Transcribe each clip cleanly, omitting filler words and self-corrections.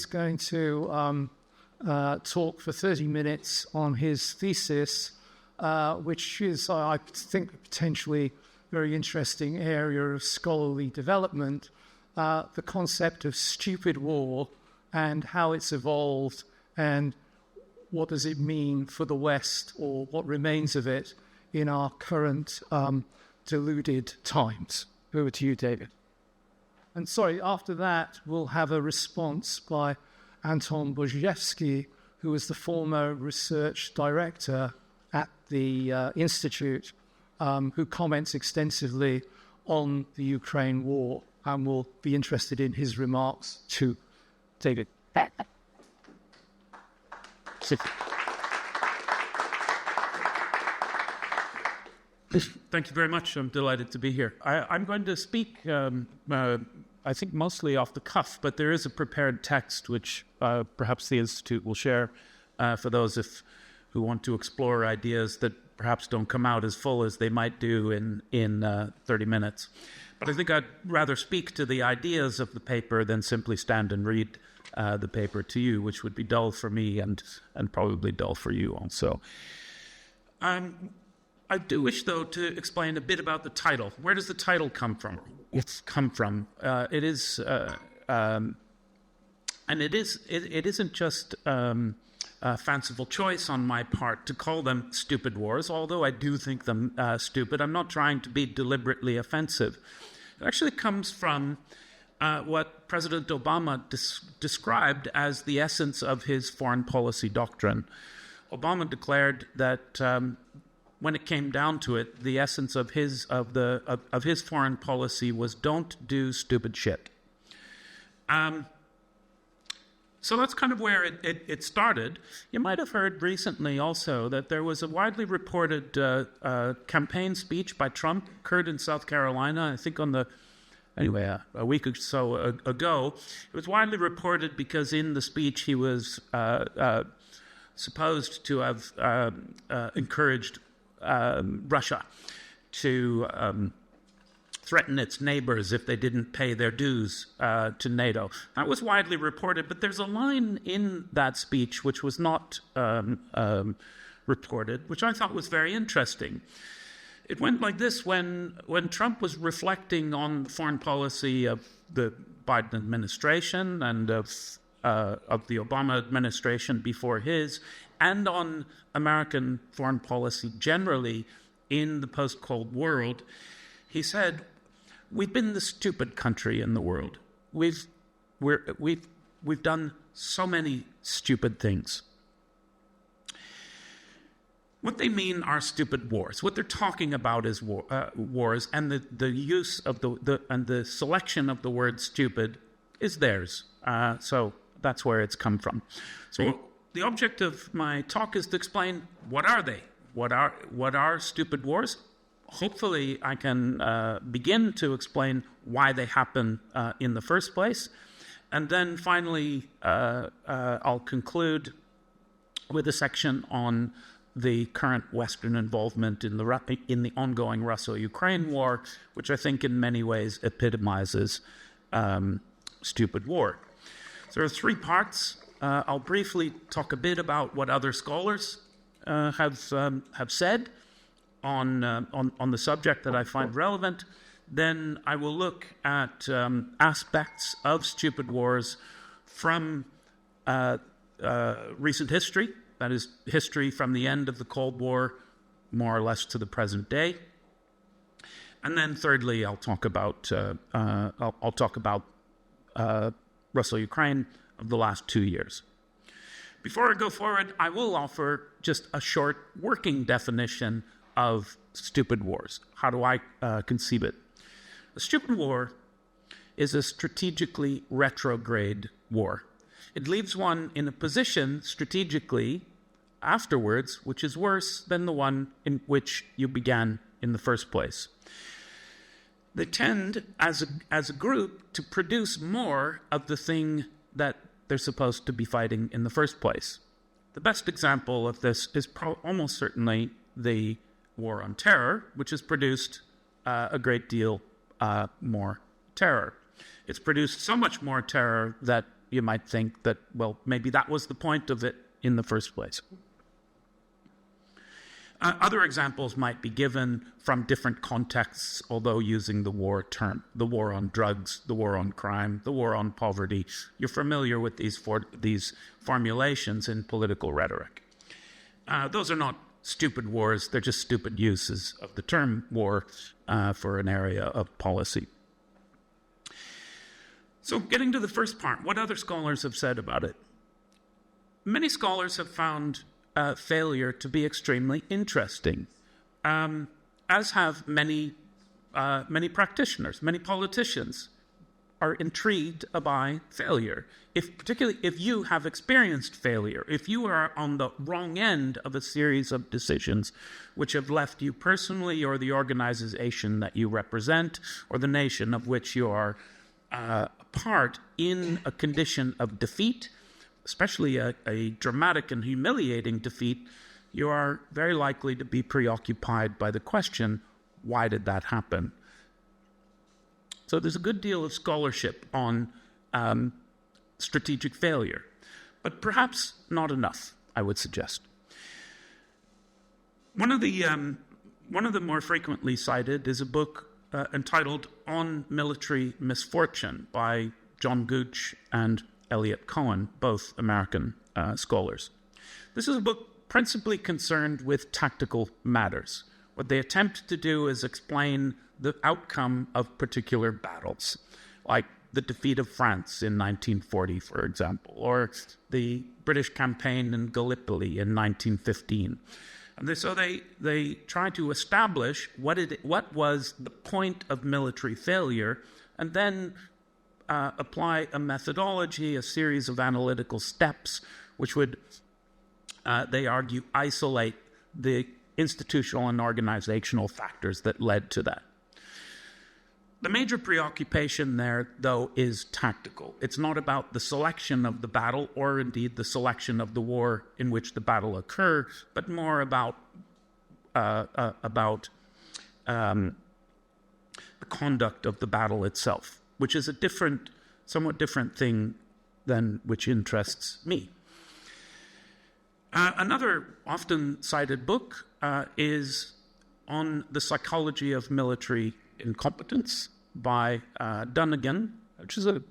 going to talk for 30 minutes on his thesis, which is, I think, a potentially very interesting area of scholarly development, the concept of stupid war and how it's evolved and what does it mean for the West, or what remains of it, in our current deluded times. Over to you, David. And sorry, after that, we'll have a response by Anton Bendarzsevszkij, who was the former research director at the Institute, who comments extensively on the Ukraine war, and we'll be interested in his remarks too. David. Thank you very much. I'm delighted to be here. I'm going to speak, I think, mostly off the cuff, but there is a prepared text which perhaps the Institute will share for those who want to explore ideas that perhaps don't come out as full as they might do in 30 minutes. But I think I'd rather speak to the ideas of the paper than simply stand and read the paper to you, which would be dull for me and probably dull for you also. I do wish, though, to explain a bit about the title. Where does the title come from? It's come from. It isn't just a fanciful choice on my part to call them stupid wars, although I do think them stupid. I'm not trying to be deliberately offensive. It actually comes from what President Obama described as the essence of his foreign policy doctrine. Obama declared that when it came down to it, the essence of his foreign policy was don't do stupid shit. So that's kind of where it started. You might have heard recently also that there was a widely reported campaign speech by Trump, occurred in South Carolina, I think a week or so ago. It was widely reported because in the speech he was supposed to have encouraged Russia to threaten its neighbors if they didn't pay their dues to NATO. That was widely reported, but there's a line in that speech which was not reported, which I thought was very interesting. It went like this: when Trump was reflecting on the foreign policy of the Biden administration and of the Obama administration before his, and on American foreign policy generally in the post-Cold world, he said, "We've been the stupid country in the world. We've done so many stupid things." What they mean are stupid wars. What they're talking about is wars, and the use of the selection of the word "stupid" is theirs. So that's where it's come from. So the object of my talk is to explain what are they? What are stupid wars? Hopefully, I can begin to explain why they happen in the first place, and then finally, I'll conclude with a section on the current Western involvement in the ongoing Russo-Ukraine war, which I think in many ways epitomizes stupid war. So there are three parts. I'll briefly talk a bit about what other scholars have said on the subject that I find relevant. Then I will look at aspects of stupid wars from recent history, that is, history from the end of the Cold War, more or less to the present day. And then thirdly, I'll talk about Russo-Ukraine of the last 2 years. Before I go forward, I will offer just a short working definition of stupid wars. How do I conceive it? A stupid war is a strategically retrograde war. It leaves one in a position strategically afterwards which is worse than the one in which you began in the first place. They tend, as a group, to produce more of the thing that they're supposed to be fighting in the first place. The best example of this is almost certainly the war on terror, which has produced a great deal more terror. It's produced so much more terror that you might think that, well, maybe that was the point of it in the first place. Other examples might be given from different contexts, although using the war term. The war on drugs, the war on crime, the war on poverty. You're familiar with these formulations in political rhetoric. Those are not stupid wars, they're just stupid uses of the term war for an area of policy. So getting to the first part, what other scholars have said about it? Many scholars have found failure to be extremely interesting, as have many practitioners, many politicians are intrigued by failure. Particularly if you have experienced failure, if you are on the wrong end of a series of decisions which have left you personally or the organization that you represent or the nation of which you are a part in a condition of defeat, especially a dramatic and humiliating defeat, you are very likely to be preoccupied by the question, why did that happen? So there's a good deal of scholarship on strategic failure, but perhaps not enough, I would suggest. One of the more frequently cited is a book entitled On Military Misfortune by John Gooch and Elliot Cohen, both American scholars. This is a book principally concerned with tactical matters. What they attempt to do is explain the outcome of particular battles, like the defeat of France in 1940, for example, or the British campaign in Gallipoli in 1915. And so they try to establish what was the point of military failure, and then apply a methodology, a series of analytical steps, which would, they argue, isolate the institutional and organizational factors that led to that. The major preoccupation there, though, is tactical. It's not about the selection of the battle or indeed the selection of the war in which the battle occurred, but more about the conduct of the battle itself, which is a somewhat different thing than which interests me. Another often cited book is On the Psychology of Military Incompetence by Dunnigan, which is a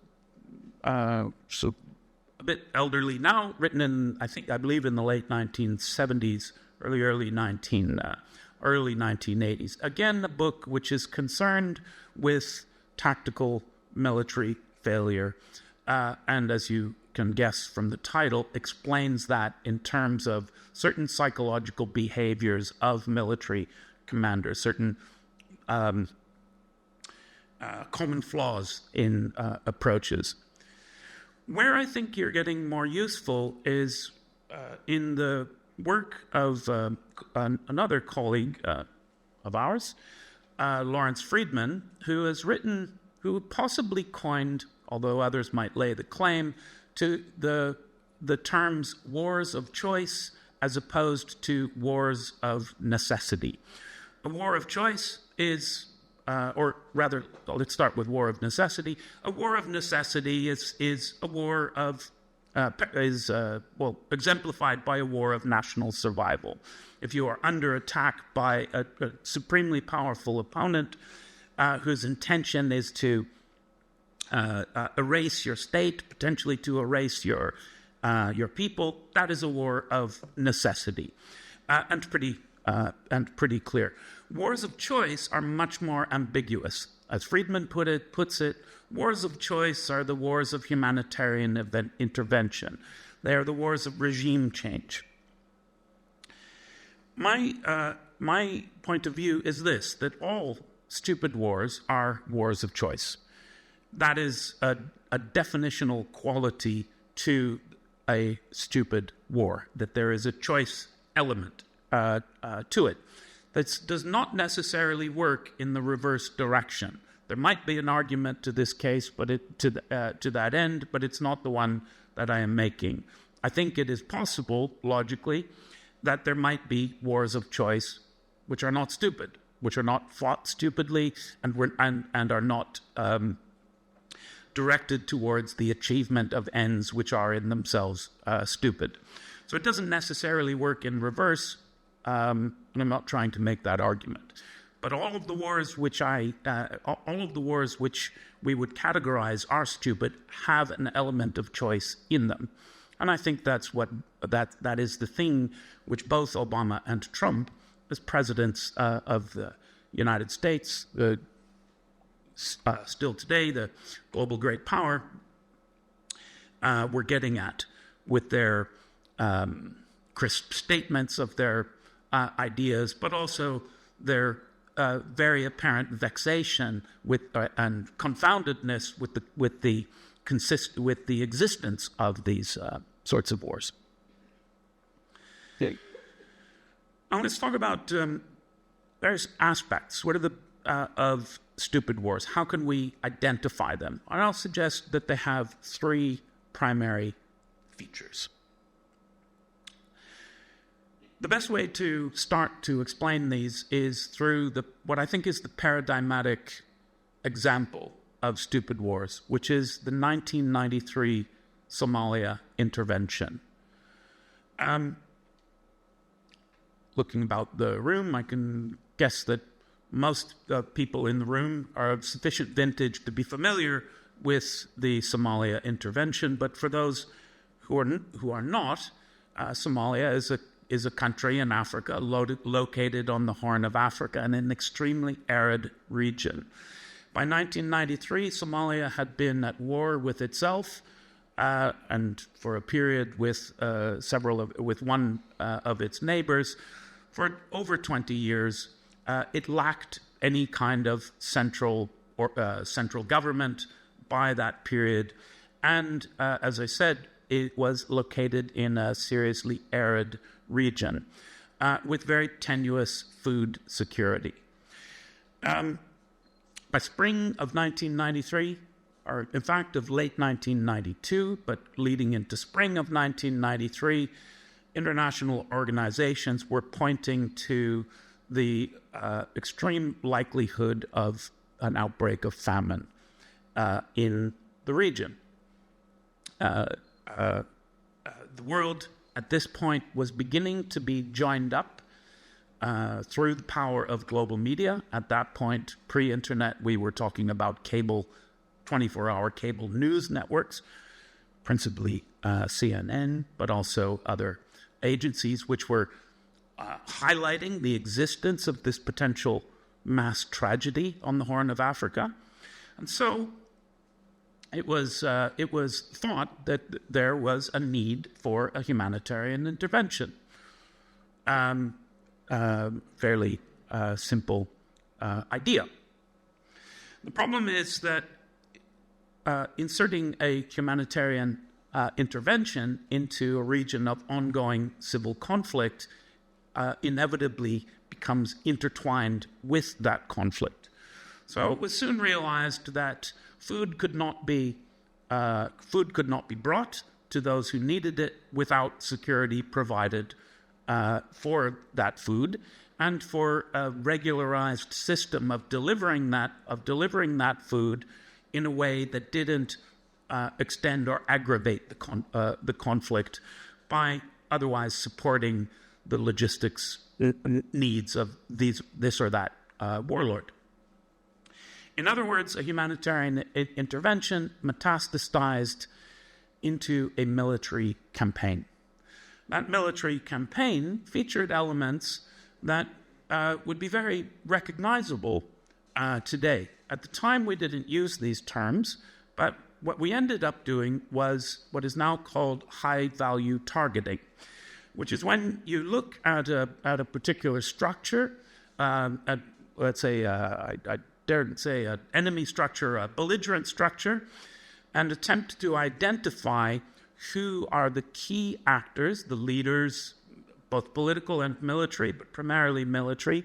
bit elderly now, written in, I believe in the late 1970s, early 1980s. Again, a book which is concerned with tactical military failure, and as you can guess from the title, explains that in terms of certain psychological behaviors of military commanders, certain common flaws in approaches. Where I think you're getting more useful is in the work of another colleague of ours, Lawrence Friedman, who possibly coined, although others might lay the claim, to the terms wars of choice as opposed to wars of necessity. A war of choice is, or rather, let's start with war of necessity. A war of necessity is a war of, exemplified by a war of national survival. If you are under attack by a supremely powerful opponent whose intention is to erase your state, potentially to erase your people, that is a war of necessity, and pretty clear. Wars of choice are much more ambiguous. As Friedman puts it, wars of choice are the wars of humanitarian intervention. They are the wars of regime change. My point of view is this, that all stupid wars are wars of choice. That is a definitional quality to a stupid war, that there is a choice element to it. That does not necessarily work in the reverse direction. There might be an argument to this case, but to that end, but it's not the one that I am making. I think it is possible, logically, that there might be wars of choice which are not stupid, which are not fought stupidly, and are not directed towards the achievement of ends which are in themselves stupid. So it doesn't necessarily work in reverse, and I'm not trying to make that argument. But all of the wars which we would categorize are stupid have an element of choice in them. And I think that is the thing which both Obama and Trump, as presidents of the United States, still today, the global great power, were getting at with their crisp statements of their ideas, but also their very apparent vexation and confoundedness with the existence of these sorts of wars. Yeah. Now let's talk about various aspects. What are of stupid wars? How can we identify them? And I'll suggest that they have three primary features. The best way to start to explain these is through what I think is the paradigmatic example of stupid wars, which is the 1993 Somalia intervention. Looking about the room, I can guess that most people in the room are of sufficient vintage to be familiar with the Somalia intervention, but for those who are not, Somalia is a country in Africa located on the Horn of Africa in an extremely arid region. By 1993, Somalia had been at war with itself, and for a period with one of its neighbors. For over 20 years, it lacked any kind of central government by that period, and as I said, it was located in a seriously arid region with very tenuous food security. By spring of 1993, or in fact of late 1992, but leading into spring of 1993, international organizations were pointing to the extreme likelihood of an outbreak of famine in the region. The world at this point was beginning to be joined up through the power of global media. At that point, pre-internet, we were talking about 24-hour cable news networks, principally CNN, but also other agencies which were highlighting the existence of this potential mass tragedy on the Horn of Africa. And so it was thought that there was a need for a humanitarian intervention. Fairly simple idea. The problem is that inserting a humanitarian intervention into a region of ongoing civil conflict inevitably becomes intertwined with that conflict. So it was soon realized that food could not be brought to those who needed it without security provided for that food, and for a regularized system of delivering that food in a way that didn't extend or aggravate the conflict by otherwise supporting the logistics needs of this or that warlord. In other words, a humanitarian intervention metastasized into a military campaign. That military campaign featured elements that would be very recognizable today. At the time, we didn't use these terms, but what we ended up doing was what is now called high-value targeting, which is when you look at a particular structure, let's say, I daren't say an enemy structure, a belligerent structure, and attempt to identify who are the key actors, the leaders, both political and military, but primarily military,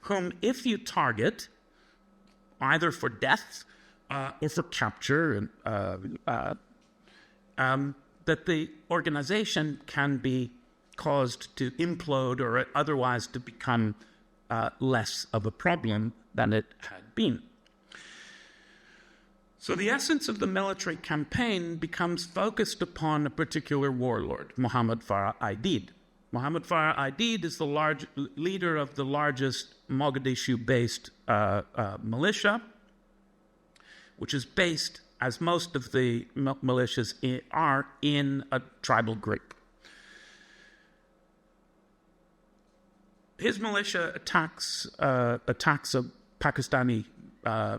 whom if you target, either for death or for capture, that the organization can be caused to implode or otherwise to become less of a problem than it had been. So the essence of the military campaign becomes focused upon a particular warlord, Muhammad Farah Aidid. Muhammad Farah Aidid is the leader of the largest Mogadishu-based militia, which is based, as most of the militias are, in a tribal group. His militia attacks a Pakistani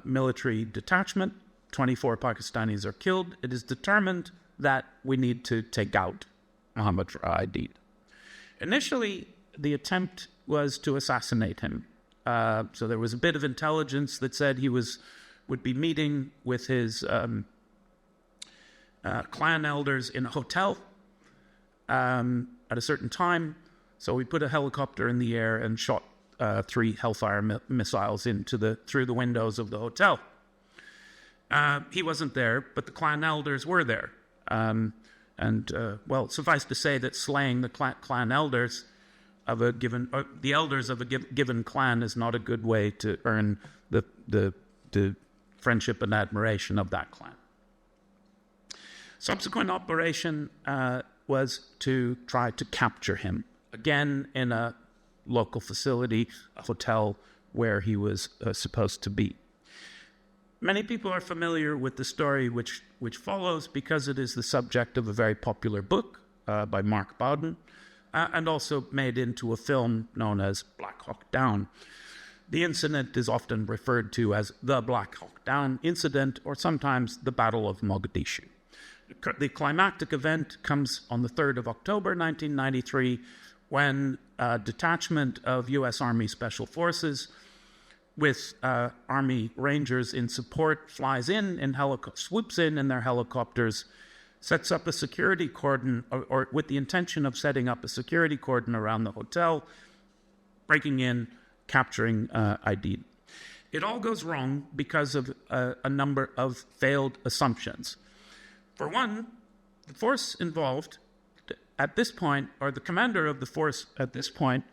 military detachment. 24 Pakistanis are killed. It is determined that we need to take out Muhammad Farah Aidid. Initially, the attempt was to assassinate him. So there was a bit of intelligence that said he would be meeting with his clan elders in a hotel at a certain time. So we put a helicopter in the air and shot 3 Hellfire missiles through the windows of the hotel. He wasn't there, but the clan elders were there. Well, suffice to say that slaying the clan elders of a given, the elders of a given clan is not a good way to earn the friendship and admiration of that clan. Subsequent operation was to try to capture him, again in a local facility, a hotel where he was supposed to be. Many people are familiar with the story which follows because it is the subject of a very popular book by Mark Bowden and also made into a film known as Black Hawk Down. The incident is often referred to as the Black Hawk Down incident or sometimes the Battle of Mogadishu. The climactic event comes on the 3rd of October 1993 when a detachment of U.S. Army Special Forces with Army Rangers in support flies swoops in their helicopters, sets up a security cordon, or with the intention of setting up a security cordon around the hotel, breaking in, capturing Aidid. It all goes wrong because of a number of failed assumptions. For one, the force involved at this point, or the commander of the force at this point,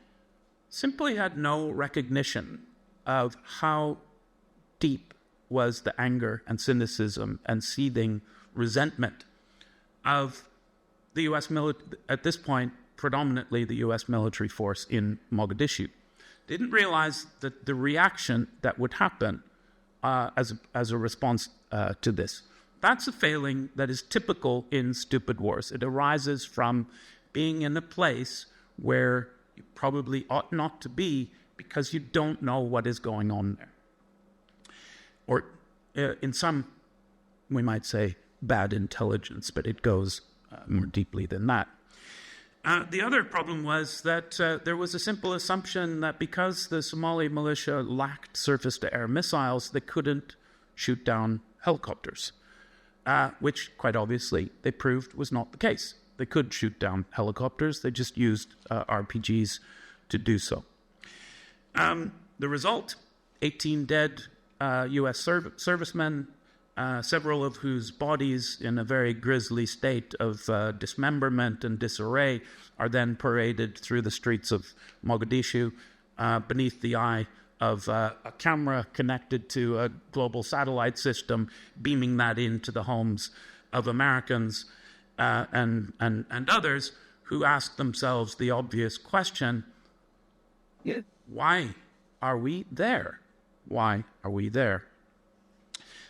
simply had no recognition of how deep was the anger and cynicism and seething resentment of the U.S. military, at this point, predominantly the U.S. military force in Mogadishu. Didn't realize that the reaction that would happen as a response to this. That's a failing that is typical in stupid wars. It arises from being in a place where you probably ought not to be because you don't know what is going on there. Or in some, we might say, bad intelligence, but it goes more deeply than that. The other problem was that there was a simple assumption that because the Somali militia lacked surface-to-air missiles, they couldn't shoot down helicopters, which, quite obviously, they proved was not the case. They could shoot down helicopters. They just used RPGs to do so. The result, 18 dead U.S. servicemen, several of whose bodies in a very grisly state of dismemberment and disarray are then paraded through the streets of Mogadishu beneath the eye of a camera connected to a global satellite system, beaming that into the homes of Americans and others who ask themselves the obvious question, why are we there? Why are we there?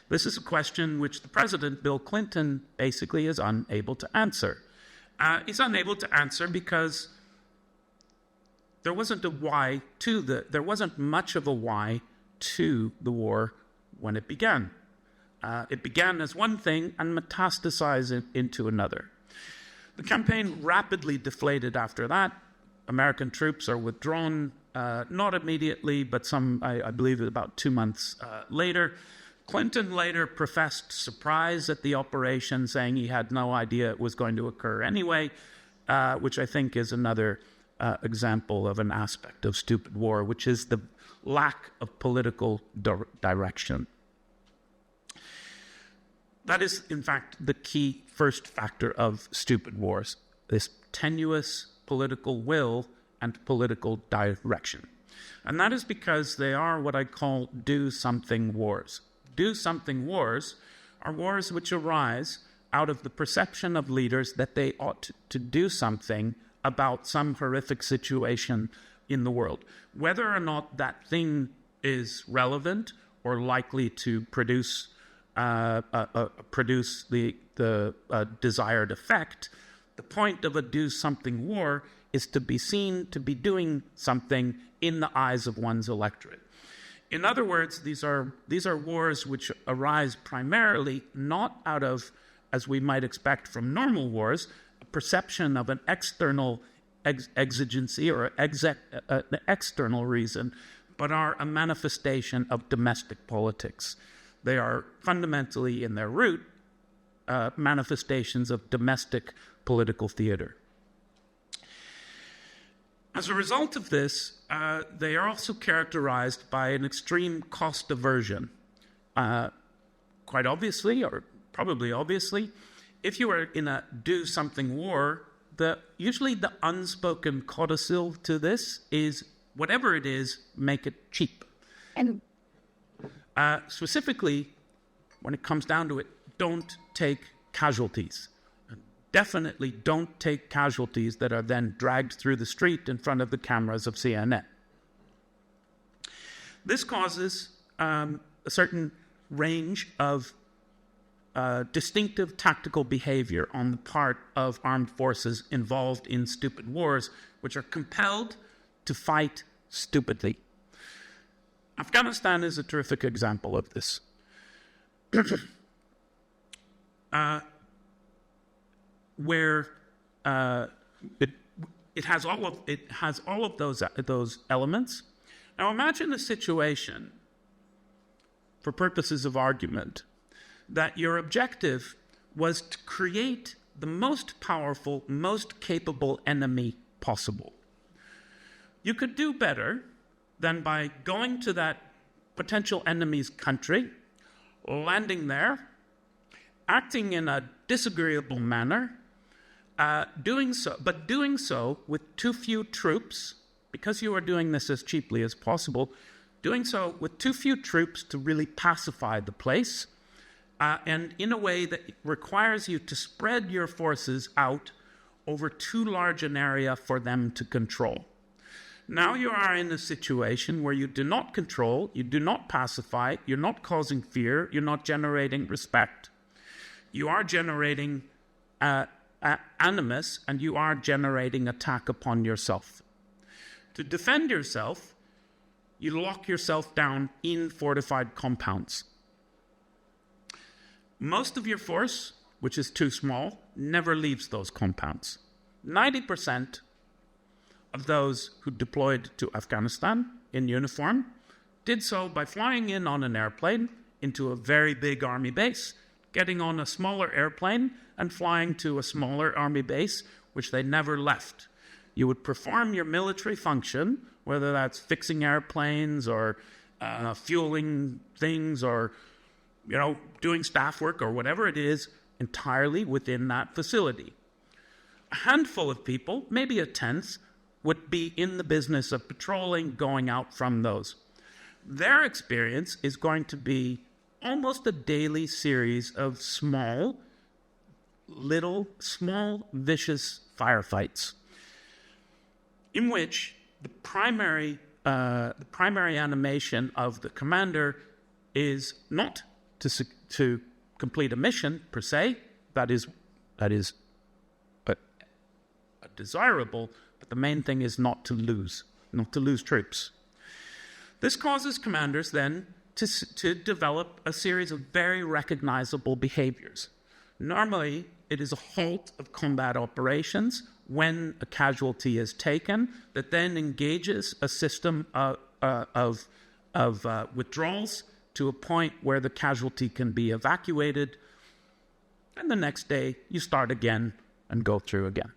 This is a question which the President, Bill Clinton, basically is unable to answer. He's unable to answer because there wasn't there wasn't much of a why to the war when it began. It began as one thing and metastasized into another. The campaign rapidly deflated after that. American troops are withdrawn, not immediately, but I believe about 2 months later. Clinton later professed surprise at the operation, saying he had no idea it was going to occur anyway, which I think is another example of an aspect of stupid war, which is the lack of political direction. That is, in fact, the key first factor of stupid wars, this tenuous political will and political direction. And that is because they are what I call do-something wars. Do-something wars are wars which arise out of the perception of leaders that they ought to do something about some horrific situation in the world. Whether or not that thing is relevant or likely to produce the desired effect, the point of a do-something war is to be seen to be doing something in the eyes of one's electorate. In other words, these are wars which arise primarily not out of, as we might expect from normal wars, a perception of an external exigency or an external reason, but are a manifestation of domestic politics. They are fundamentally, in their root, manifestations of domestic political theater. As a result of this, they are also characterized by an extreme cost aversion. Quite obviously, or probably obviously, if you are in a do-something war, usually the unspoken codicil to this is, whatever it is, make it cheap. And specifically, when it comes down to it, don't take casualties. Definitely don't take casualties that are then dragged through the street in front of the cameras of CNN. This causes a certain range of distinctive tactical behavior on the part of armed forces involved in stupid wars, which are compelled to fight stupidly. Afghanistan is a terrific example of this. Where it has all of those elements. Now imagine a situation, for purposes of argument, that your objective was to create the most powerful, most capable enemy possible. You could do better than by going to that potential enemy's country, landing there, acting in a disagreeable manner, doing so with too few troops, because you are doing this as cheaply as possible, doing so with too few troops to really pacify the place, and in a way that requires you to spread your forces out over too large an area for them to control. Now you are in a situation where you do not control, you do not pacify, you're not causing fear, you're not generating respect. You are generating animus, and you are generating attack upon yourself. To defend yourself, you lock yourself down in fortified compounds. Most of your force, which is too small, never leaves those compounds. 90% of those who deployed to Afghanistan in uniform did so by flying in on an airplane into a very big army base, getting on a smaller airplane and flying to a smaller army base, which they never left. You would perform your military function, whether that's fixing airplanes or fueling things or, doing staff work or whatever it is, entirely within that facility. A handful of people, maybe a tenth, would be in the business of patrolling, going out from those. Their experience is going to be almost a daily series of small, vicious firefights, in which the primary animation of the commander is not to complete a mission per se. That is desirable, but the main thing is not to lose troops. This causes commanders then to develop a series of very recognizable behaviors. Normally, it is a halt of combat operations when a casualty is taken that then engages a system of withdrawals to a point where the casualty can be evacuated, and the next day you start again and go through again.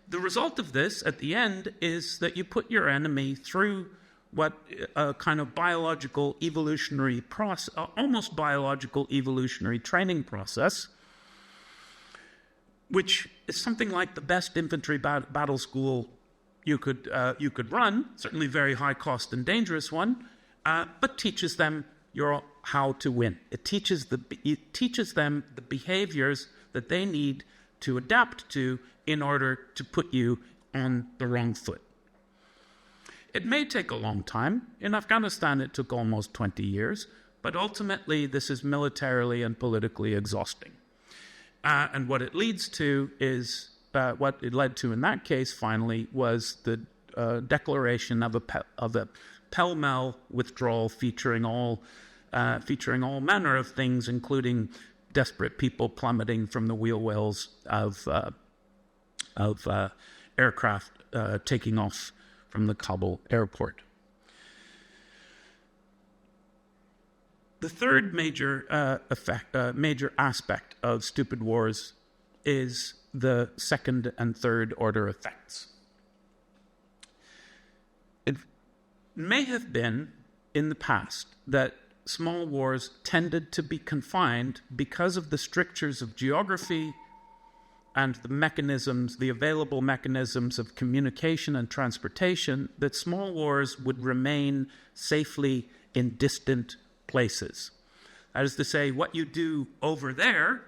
The result of this at the end is that you put your enemy through what a kind of biological evolutionary process, almost biological evolutionary training process, which is something like the best infantry battle school you could run, certainly very high cost and dangerous one, but teaches them how to win. It teaches them the behaviors that they need to adapt to in order to put you on the wrong foot. It may take a long time. In Afghanistan, it took almost 20 years, but ultimately this is militarily and politically exhausting. And what it leads to is, what it led to in that case finally was the declaration of a pell-mell withdrawal featuring all manner of things, including desperate people plummeting from the wheel wells of aircraft taking off from the Kabul airport. The third major aspect of stupid wars is the second and third order effects. It may have been in the past that small wars tended to be confined because of the strictures of geography and the available mechanisms of communication and transportation, that small wars would remain safely in distant places. That is to say, what you do over there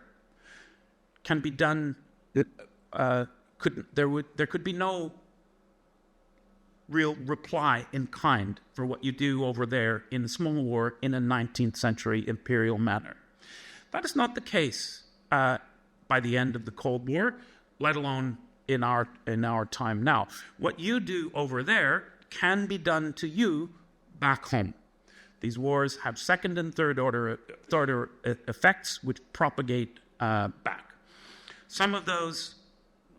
can be done. There could be no real reply in kind for what you do over there in a small war in a 19th century imperial manner. That is not the case by the end of the Cold War, let alone in our time now. What you do over there can be done to you back home. These wars have second and third order effects which propagate back. Some of those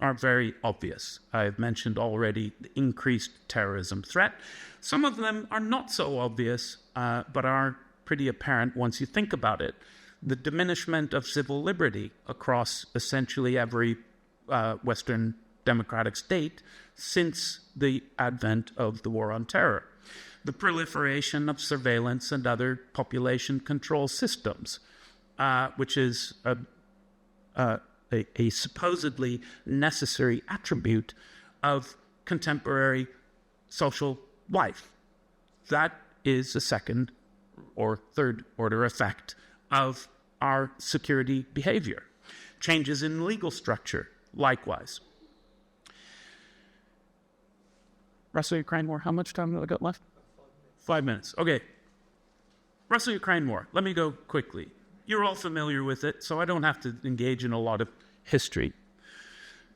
are very obvious. I've mentioned already the increased terrorism threat. Some of them are not so obvious, but are pretty apparent once you think about it. The diminishment of civil liberty across essentially every Western democratic state since the advent of the War on Terror. The proliferation of surveillance and other population control systems, which is a supposedly necessary attribute of contemporary social life. That is a second or third order effect of our security behavior. Changes in legal structure, likewise. Russia-Ukraine war, how much time have I got left? 5 minutes. Okay. Russia-Ukraine war. Let me go quickly. You're all familiar with it, so I don't have to engage in a lot of history.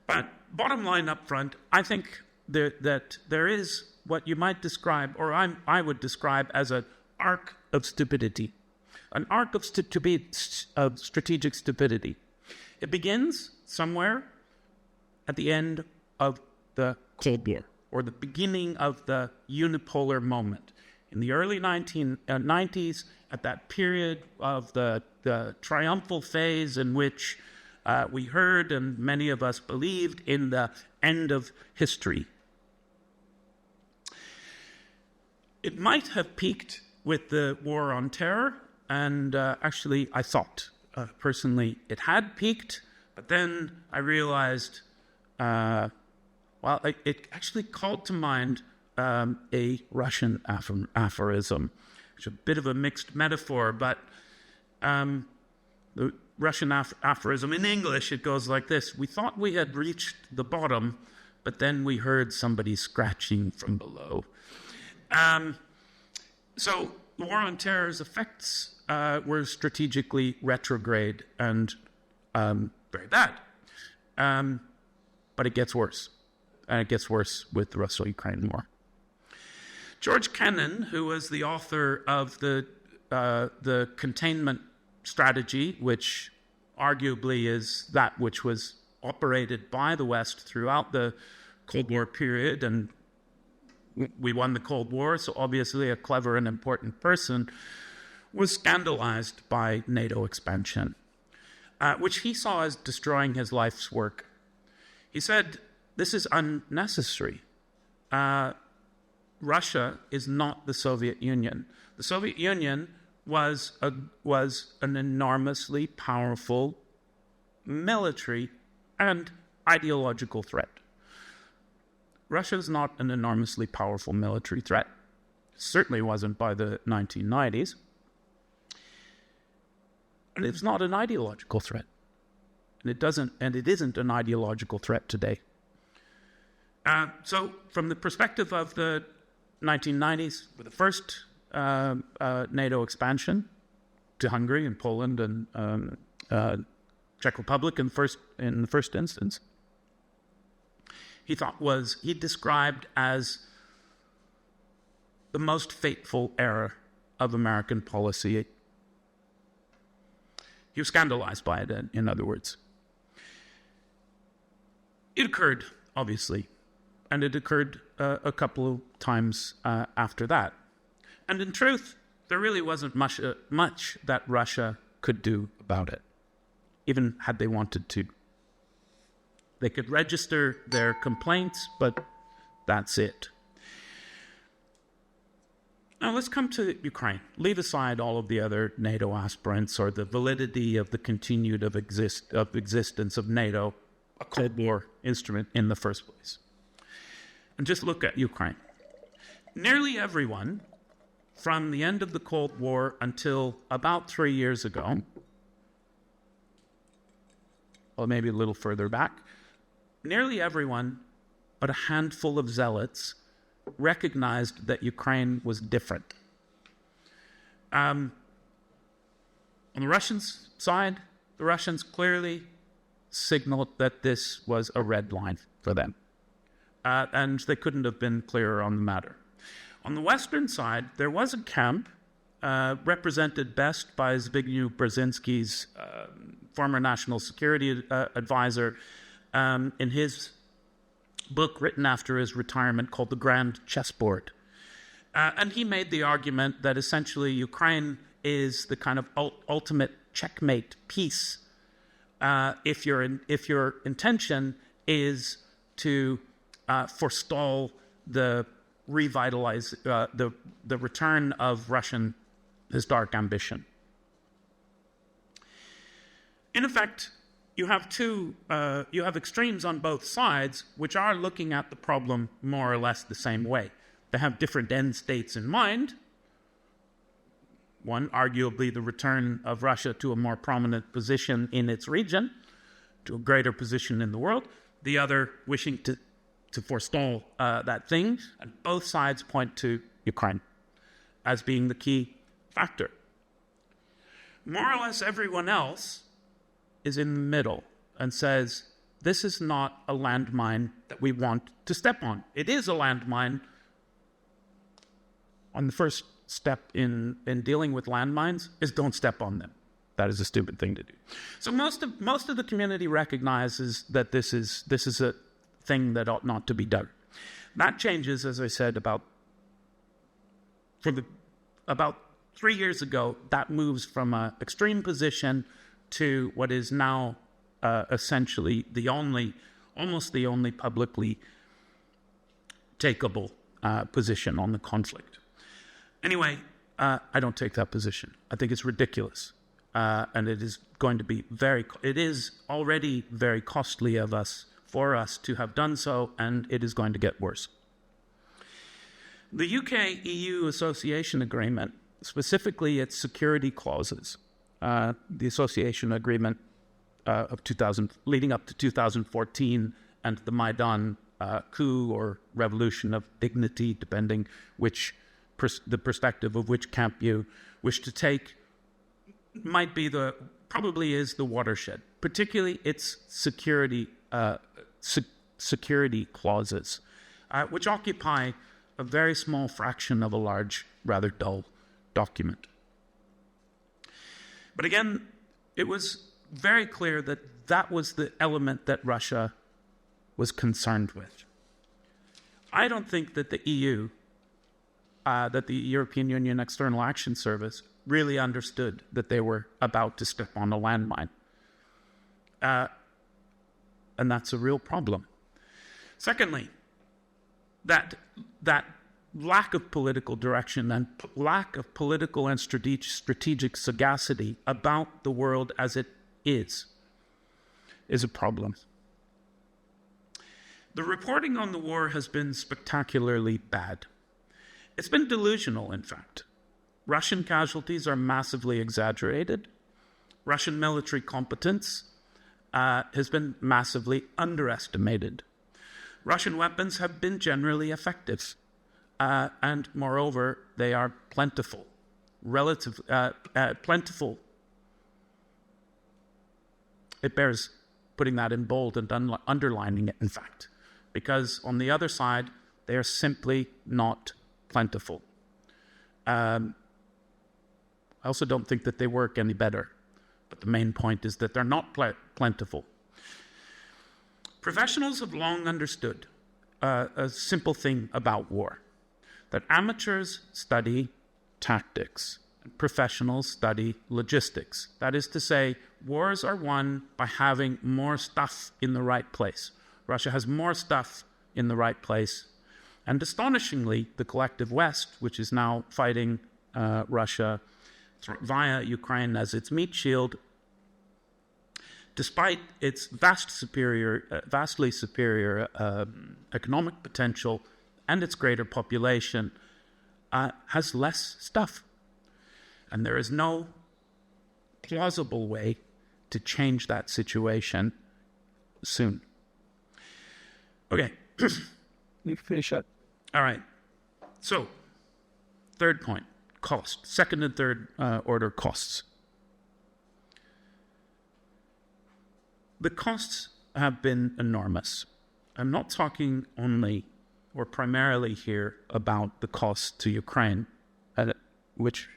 But bottom line up front, I think that there is what you might describe, or I would describe as an arc of stupidity. An arc of strategic stupidity. It begins somewhere at the end of the Cold War, or the beginning of the unipolar moment. In the early 1990s, at that period of the triumphal phase in which we heard and many of us believed in the end of history. It might have peaked with the War on Terror, and actually I thought personally it had peaked, but then I realized, it actually called to mind a Russian aphorism, which is a bit of a mixed metaphor, but the Russian aphorism, in English, it goes like this: we thought we had reached the bottom, but then we heard somebody scratching from below. So the War on Terror's effects were strategically retrograde and very bad. But it gets worse. And it gets worse with the Russia-Ukraine war. George Kennan, who was the author of the containment strategy, which arguably is that which was operated by the West throughout the Cold War period, and we won the Cold War, so obviously a clever and important person, was scandalized by NATO expansion, which he saw as destroying his life's work. He said, this is unnecessary. Russia is not the Soviet Union. The Soviet Union was an enormously powerful military and ideological threat. Russia is not an enormously powerful military threat. It certainly wasn't by the 1990s. And it's not an ideological threat. And it isn't an ideological threat today. So from the perspective of the 1990s, with the first NATO expansion to Hungary and Poland and Czech Republic in the first instance, he described as the most fateful era of American policy. He was scandalized by it, in other words. It occurred, obviously, and it occurred a couple of times after that. And in truth, there really wasn't much that Russia could do about it, even had they wanted to. They could register their complaints, but that's it. Now let's come to Ukraine. Leave aside all of the other NATO aspirants or the validity of the continued existence of NATO, a Cold War instrument in the first place. And just look at Ukraine. Nearly everyone, from the end of the Cold War until about 3 years ago, or maybe a little further back, nearly everyone, but a handful of zealots, recognized that Ukraine was different. On the Russian side, the Russians clearly signaled that this was a red line for them. And they couldn't have been clearer on the matter. On the Western side, there was a camp represented best by Zbigniew Brzezinski's former national security advisor in his book written after his retirement called The Grand Chessboard. And he made the argument that essentially Ukraine is the kind of ultimate checkmate piece if your intention is to forestall the the return of Russian historic ambition. In effect, you have extremes on both sides, which are looking at the problem more or less the same way. They have different end states in mind. One, arguably the return of Russia to a more prominent position in its region, to a greater position in the world. The other, wishing to forestall that thing. And both sides point to Ukraine as being the key factor. More or less everyone else is in the middle and says, this is not a landmine that we want to step on. It is a landmine. On the first step in dealing with landmines is don't step on them. That is a stupid thing to do. So most of the community recognizes that this is a thing that ought not to be done. That changes, as I said, about 3 years ago. That moves from an extreme position to what is now essentially almost the only publicly takeable position on the conflict. Anyway, I don't take that position. I think it's ridiculous. And it is going to be it is already very costly for us to have done so, and it is going to get worse. The UK-EU Association Agreement, specifically its security clauses, the association agreement leading up to 2014 and the Maidan coup or revolution of dignity, depending the perspective of which camp you wish to take, probably is the watershed, particularly its security clauses, which occupy a very small fraction of a large, rather dull document. But again, it was very clear that was the element that Russia was concerned with. I don't think that the EU, that the European Union External Action Service, really understood that they were about to step on a landmine. And that's a real problem. Secondly, that lack of political direction and lack of political and strategic sagacity about the world as it is a problem. The reporting on the war has been spectacularly bad. It's been delusional, in fact. Russian casualties are massively exaggerated. Russian military competence has been massively underestimated. Russian weapons have been generally effective, and moreover, they are plentiful. Plentiful. It bears putting that in bold and underlining it, in fact, because on the other side, they are simply not plentiful. I also don't think that they work any better, but the main point is that they're not plentiful. Professionals have long understood a simple thing about war, that amateurs study tactics, and professionals study logistics. That is to say, wars are won by having more stuff in the right place. Russia has more stuff in the right place. And astonishingly, the collective West, which is now fighting Russia via Ukraine as its meat shield, despite its vastly superior economic potential and its greater population, has less stuff. And there is no plausible way to change that situation soon. Okay. You finish up. All right. So, third point, cost. Second and third order costs. The costs have been enormous. I'm not talking only or primarily here about the costs to Ukraine, at which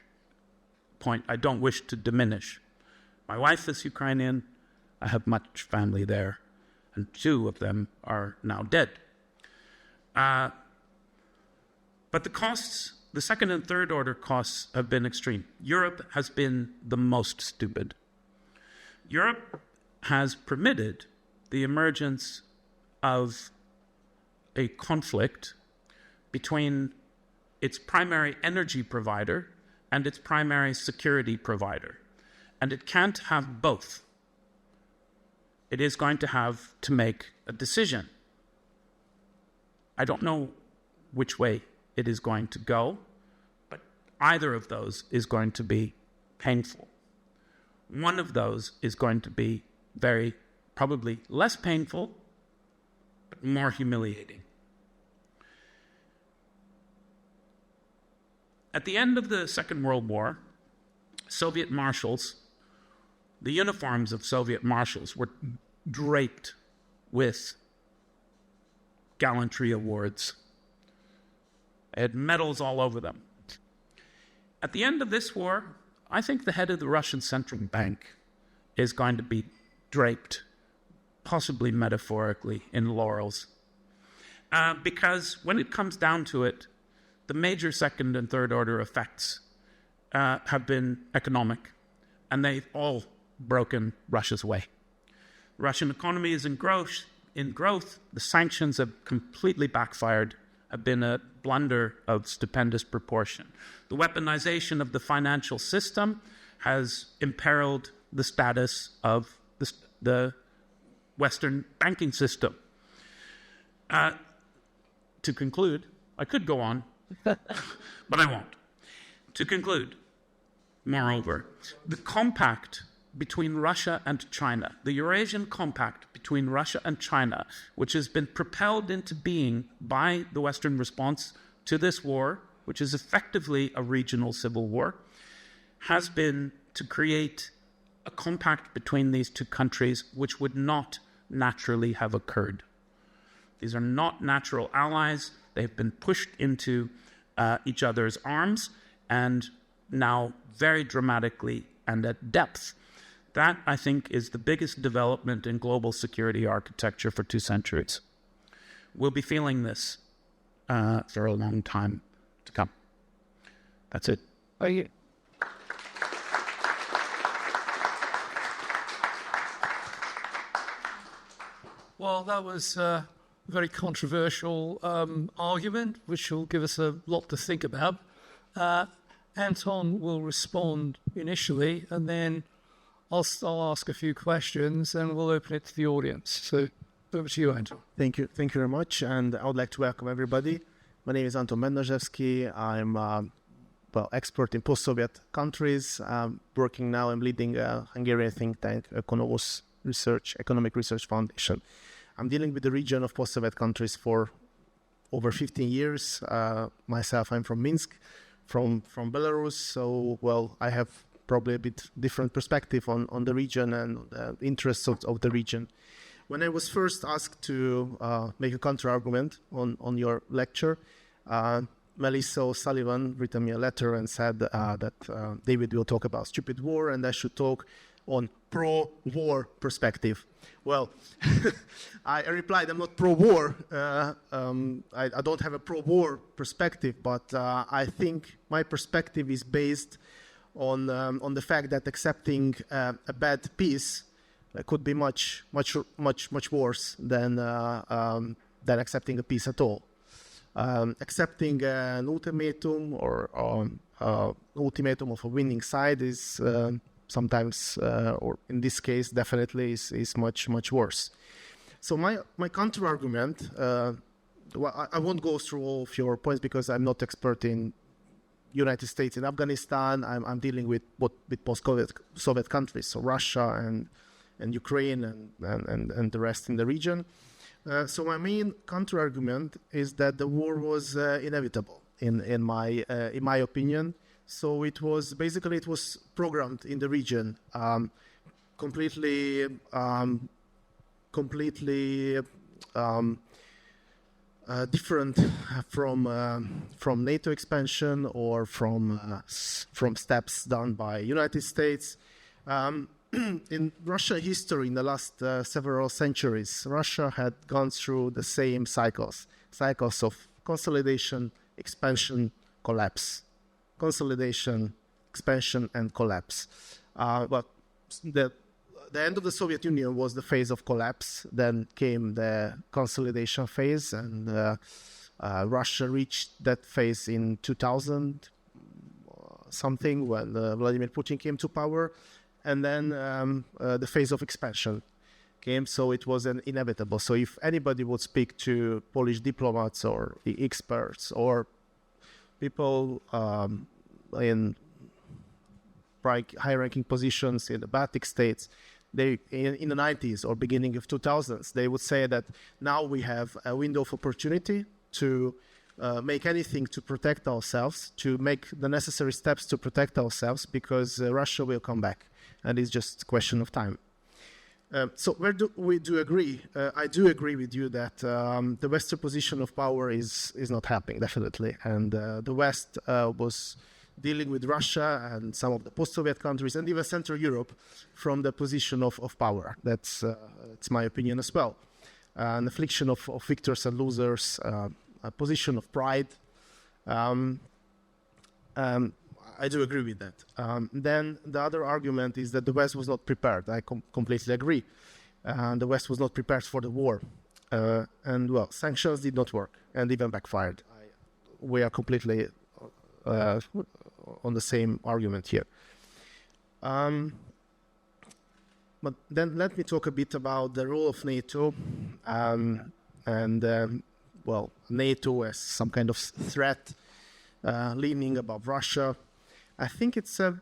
point I don't wish to diminish. My wife is Ukrainian. I have much family there, and 2 of them are now dead. But the costs, the second and third order costs, have been extreme. Europe has been the most stupid. Europe has permitted the emergence of a conflict between its primary energy provider and its primary security provider. And it can't have both. It is going to have to make a decision. I don't know which way it is going to go, but either of those is going to be painful. One of those is going to be probably less painful, but more humiliating. At the end of the Second World War, Soviet marshals, the uniforms of Soviet marshals were draped with gallantry awards. They had medals all over them. At the end of this war, I think the head of the Russian Central Bank is going to be draped, possibly metaphorically, in laurels. Because when it comes down to it, the major second and third order effects have been economic, and they've all broken Russia's way. The Russian economy is in growth. The sanctions have completely backfired, have been a blunder of stupendous proportion. The weaponization of the financial system has imperiled the status of the Western banking system. To conclude, I could go on, but I won't. To conclude, moreover, the compact between Russia and China, the Eurasian Compact between Russia and China, which has been propelled into being by the Western response to this war, which is effectively a regional civil war, has been to create a compact between these two countries which would not naturally have occurred. These are not natural allies. They have been pushed into each other's arms, and now very dramatically and at depth. That, I think, is the biggest development in global security architecture for 2 centuries. We'll be feeling this for a long time to come. That's it. Well, that was a very controversial argument, which will give us a lot to think about. Anton will respond initially, and then I'll ask a few questions, and we'll open it to the audience. So, over to you, Anton. Thank you very much, and I would like to welcome everybody. My name is Anton Bendarzsevszkij. I'm expert in post-Soviet countries. Working now, I'm leading a Hungarian think tank, Oeconomus Economic Research Foundation. I'm dealing with the region of post-Soviet countries for over 15 years. Myself, I'm from Minsk, from Belarus. So, I have probably a bit different perspective on the region and interests of the region. When I was first asked to make a counter-argument on your lecture, Melissa O'Sullivan written me a letter and said that David will talk about stupid war and I should talk on pro-war perspective. Well, I replied, I'm not pro-war. I don't have a pro-war perspective, but I think my perspective is based on the fact that accepting a bad peace could be much worse than accepting a peace at all. Accepting an ultimatum or ultimatum of a winning side is sometimes, or in this case, definitely is much worse. So my counter argument, I won't go through all of your points because I'm not expert in United States and Afghanistan. I'm dealing with post-Soviet countries, so Russia and Ukraine and the rest in the region. So my main counter-argument is that the war was inevitable, in my opinion. So it was programmed in the region, completely different from NATO expansion or from steps done by United States. In Russia history, in the last several centuries, Russia had gone through the same cycles of consolidation, expansion, collapse. Consolidation, expansion, and collapse. But the end of the Soviet Union was the phase of collapse. Then came the consolidation phase, and Russia reached that phase in 2000 something when Vladimir Putin came to power. And then the phase of expansion came, so it was inevitable. So if anybody would speak to Polish diplomats or experts or people in high-ranking positions in the Baltic states, they in the 90s or beginning of 2000s, they would say that now we have a window of opportunity to make anything to protect ourselves, to make the necessary steps to protect ourselves, because Russia will come back. And it's just a question of time. So where do we agree? I do agree with you that the Western position of power is not helping, definitely. And the West was dealing with Russia and some of the post-Soviet countries and even Central Europe from the position of power. That's my opinion as well. An affliction of victors and losers, a position of pride. I do agree with that. Then the other argument is that the West was not prepared. I completely agree. The West was not prepared for the war. Sanctions did not work and even backfired. We are completely on the same argument here. But then let me talk a bit about the role of NATO NATO as some kind of threat leaning above Russia. I think it's some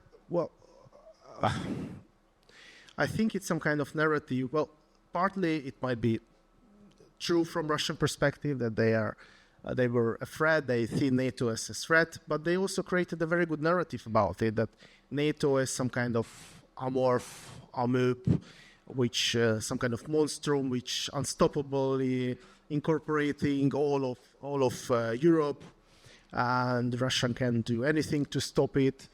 kind of narrative. Well, partly it might be true from Russian perspective that they were afraid, they see NATO as a threat, but they also created a very good narrative about it, that NATO is some kind of amorph, which some kind of monstrum, which unstoppably incorporating all of Europe. And Russia can do anything to stop it.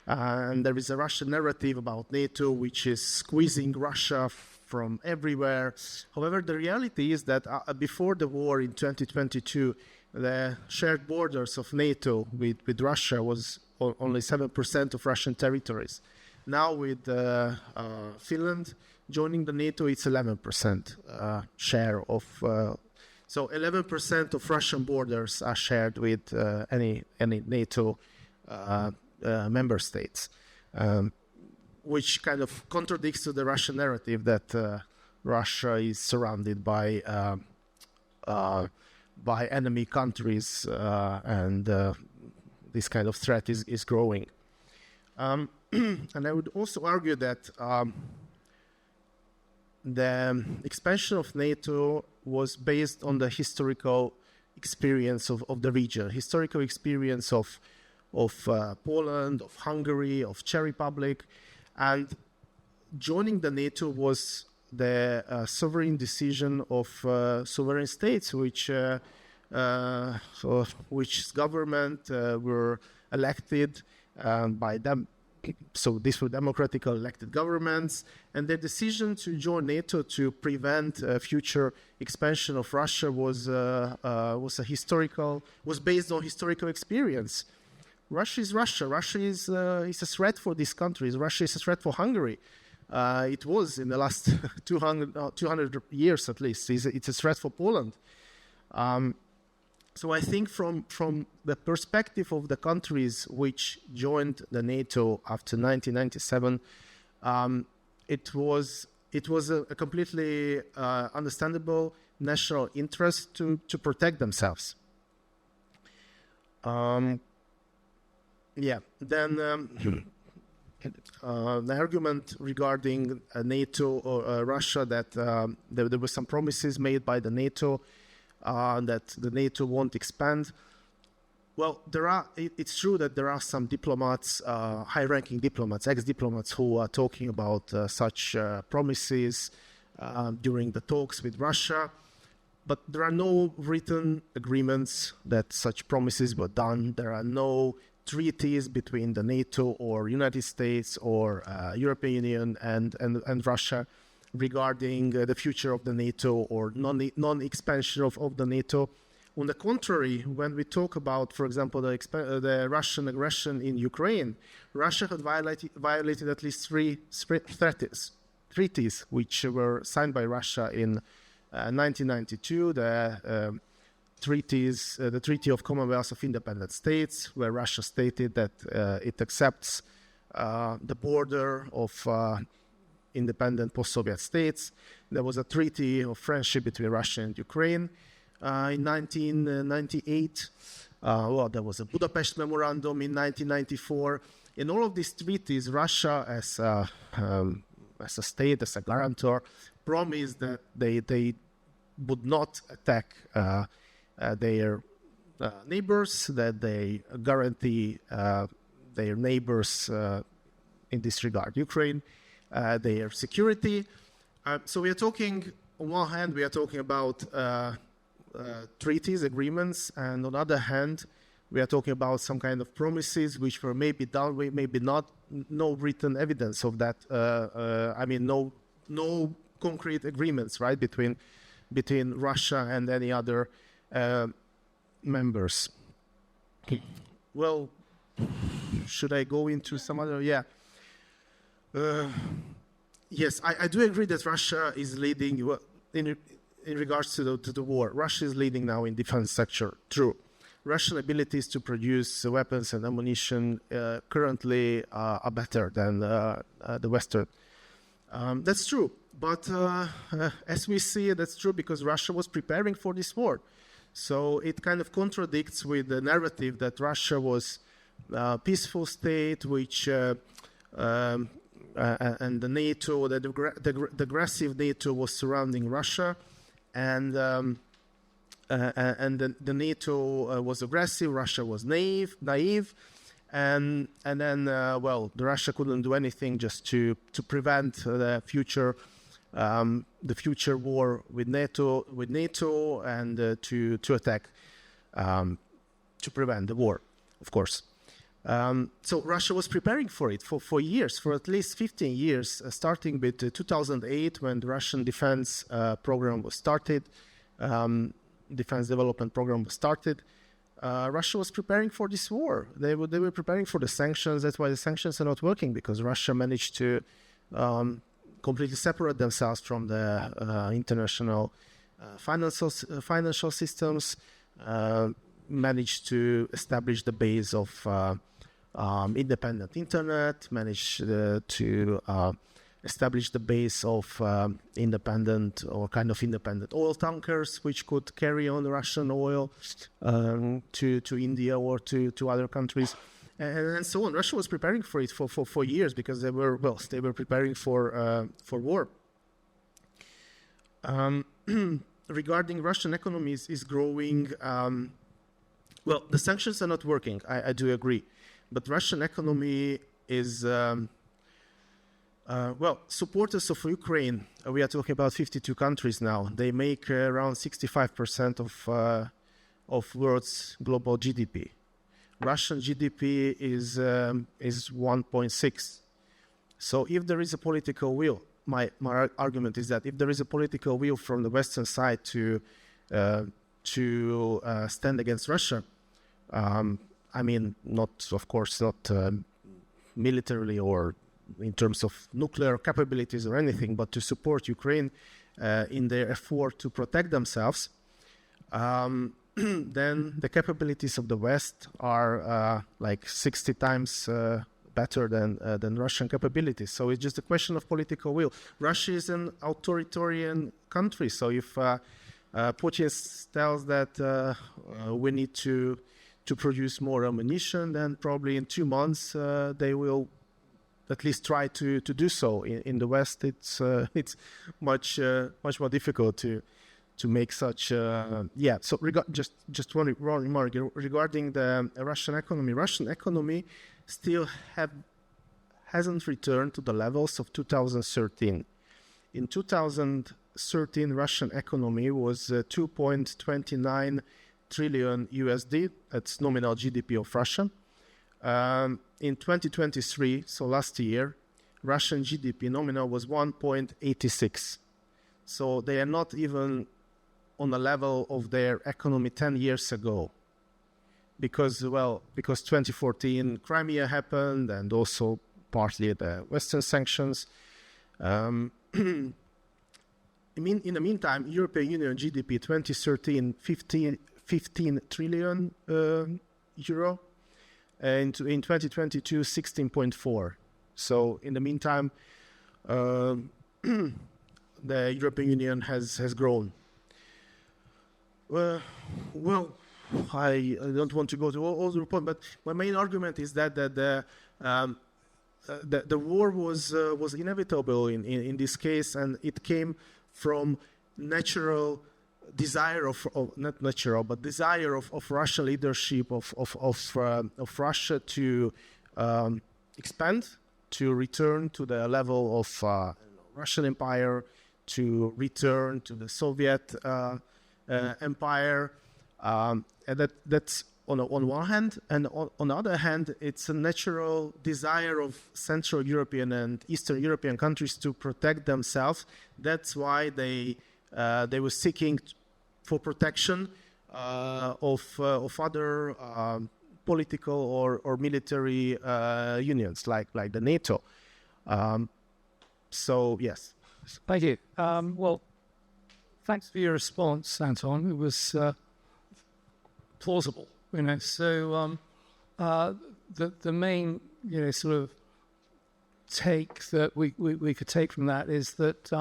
And there is a Russian narrative about NATO, which is squeezing Russia from everywhere. However, the reality is that before the war in 2022, the shared borders of NATO with Russia was only 7% of Russian territories. Now with Finland joining the NATO, it's 11% share of... So 11% of Russian borders are shared with any NATO member states, which kind of contradicts to the Russian narrative that Russia is surrounded by enemy countries and this kind of threat is growing. And I would also argue that the expansion of NATO was based on the historical experience of the region, historical experience of Poland, of Hungary, of Czech Republic, and joining the NATO was the sovereign decision of sovereign states, which government were elected by them. So these were democratically elected governments, and their decision to join NATO to prevent future expansion of Russia was based on historical experience. Russia is Russia. Russia is a threat for these countries. Russia is a threat for Hungary. It was in the last 200 years at least. It's a threat for Poland. So I think from the perspective of the countries which joined the NATO after 1997, it was a completely understandable national interest to protect themselves. Then the argument regarding NATO or Russia that there were some promises made by the NATO that the NATO won't expand. Well, it's true that there are some diplomats, high-ranking diplomats, ex-diplomats, who are talking about such promises during the talks with Russia, but there are no written agreements that such promises were done. There are no treaties between the NATO or United States or European Union and Russia regarding the future of the NATO or non-expansion of the NATO. On the contrary, when we talk about, for example, the Russian aggression in Ukraine, Russia had violated at least three treaties which were signed by Russia in 1992, the Treaty of Commonwealth of Independent States, where Russia stated that it accepts the border of independent post-Soviet states. There was a treaty of friendship between Russia and Ukraine in 1998. There was a Budapest Memorandum in 1994. In all of these treaties, Russia, as a state, as a guarantor, promised that they would not attack their neighbors, that they guarantee their neighbors, in this regard, Ukraine, their security. So we are talking, on one hand, we are talking about treaties, agreements, and on the other hand, we are talking about some kind of promises which were maybe done, maybe not, no written evidence of that. No concrete agreements, right, between Russia and any other members. Well, should I go into some other? Yeah. Yes, I do agree that Russia is leading in regards to the war. Russia is leading now in defense sector. True. Russian abilities to produce weapons and ammunition currently are better than the Western. That's true. But as we see, that's true because Russia was preparing for this war. So it kind of contradicts with the narrative that Russia was a peaceful state, which and the NATO, the aggressive NATO was surrounding Russia, and the NATO was aggressive. Russia was naive, and then the Russia couldn't do anything just to prevent the future war with NATO, and to attack, to prevent the war, of course. So Russia was preparing for it for years, for at least 15 years, starting with 2008 when the Russian defense program was started, defense development program was started. Russia was preparing for this war. They were preparing for the sanctions. That's why the sanctions are not working, because Russia managed to completely separate themselves from the international financial systems, managed to establish the base of independent internet, managed to establish the base of independent or kind of independent oil tankers, which could carry on Russian oil to India or to other countries, and so on. Russia was preparing for it for years because they were preparing for war. Regarding Russian economy is growing. The sanctions are not working. I do agree, but Russian economy is supporters of Ukraine. We are talking about 52 countries now. They make around 65% of world's global GDP. Russian GDP is 1.6. So if there is a political will, my argument is that if there is a political will from the Western side to stand against Russia, not militarily or in terms of nuclear capabilities or anything, but to support Ukraine in their effort to protect themselves, then the capabilities of the West are like 60 times better than Russian capabilities. So it's just a question of political will. Russia is an authoritarian country, so if Putin tells that we need to produce more ammunition, then probably in 2 months they will at least try to do so. In the West, it's much more difficult to make such. So just one remark regarding the Russian economy. Russian economy still hasn't returned to the levels of 2013. In 2013, Russian economy was 2.29 trillion USD. That's nominal GDP of Russia. In 2023, so last year, Russian GDP nominal was 1.86. So they are not even on the level of their economy 10 years ago. Because 2014 Crimea happened and also partly the Western sanctions. In the meantime, European Union GDP 2013, 15 trillion euro. And in 2022, 16.4. So in the meantime, the European Union has grown. I don't want to go to all the report, but my main argument is that the war was inevitable in this case, and it came from natural desire of Russian leadership of Russia to expand, to return to the level of Russian Empire, to return to the Soviet Empire, and that's on one hand, and on the other hand, it's a natural desire of Central European and Eastern European countries to protect themselves. That's why they were seeking for protection of other political or military unions like the NATO. So yes. Thank you. Thanks for your response, Anton. It was plausible, So the main, sort of take that we could take from that is that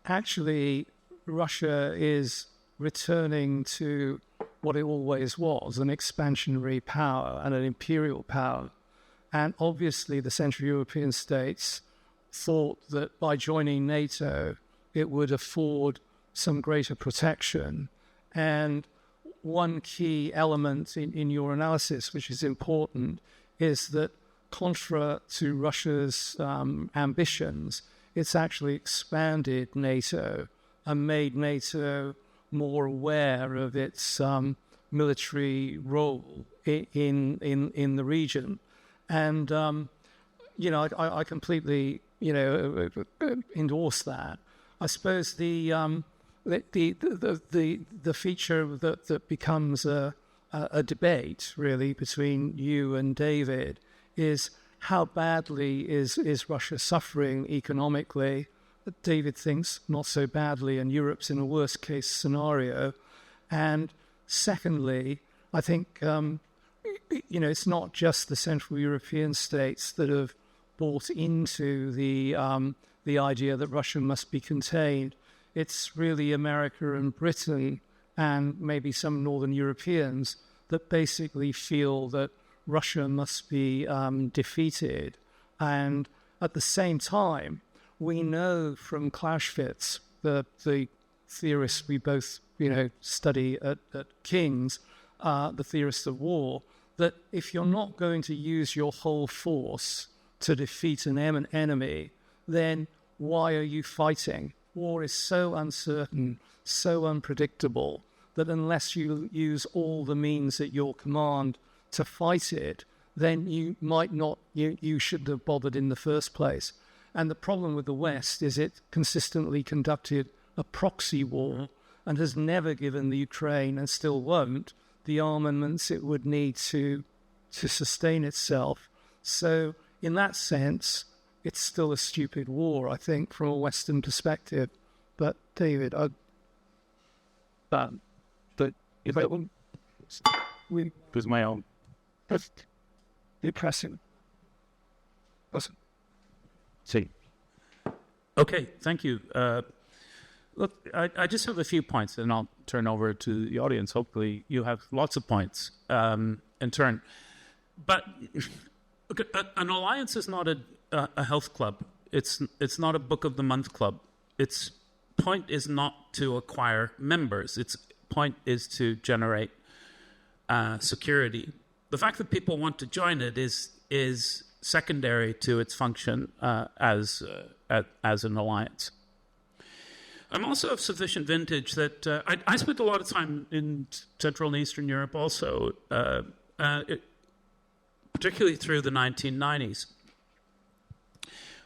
actually Russia is returning to what it always was, an expansionary power and an imperial power. And obviously the Central European states thought that by joining NATO, it would afford some greater protection. And one key element in your analysis, which is important, is that contra to Russia's ambitions, it's actually expanded NATO and made NATO more aware of its military role in the region. And, I completely, endorse that. I suppose the feature that becomes a debate, really, between you and David is how badly is Russia suffering economically. David thinks not so badly, and Europe's in a worst case scenario. And secondly, I think, it's not just the Central European states that have bought into the idea that Russia must be contained. It's really America and Britain and maybe some Northern Europeans that basically feel that Russia must be defeated. And at the same time, we know from Clausewitz, the theorist we both study at King's, the theorist of war, that if you're not going to use your whole force to defeat an enemy, then why are you fighting? War is so uncertain, so unpredictable, that unless you use all the means at your command to fight it, then you shouldn't have bothered in the first place. And the problem with the West is it consistently conducted a proxy war and has never given the Ukraine, and still won't, the armaments it would need to sustain itself. So in that sense, it's still a stupid war, I think, from a Western perspective. But David, if I wouldn't, With my own. Depressing. Listen. See. Okay, thank you. Look, I just have a few points, and I'll turn over to the audience. Hopefully, you have lots of points in turn. But an alliance is not a health club. It's not a book of the month club. Its point is not to acquire members. Its point is to generate security. The fact that people want to join it is secondary to its function as an alliance. I'm also of sufficient vintage that I spent a lot of time in Central and Eastern Europe also, particularly through the 1990s,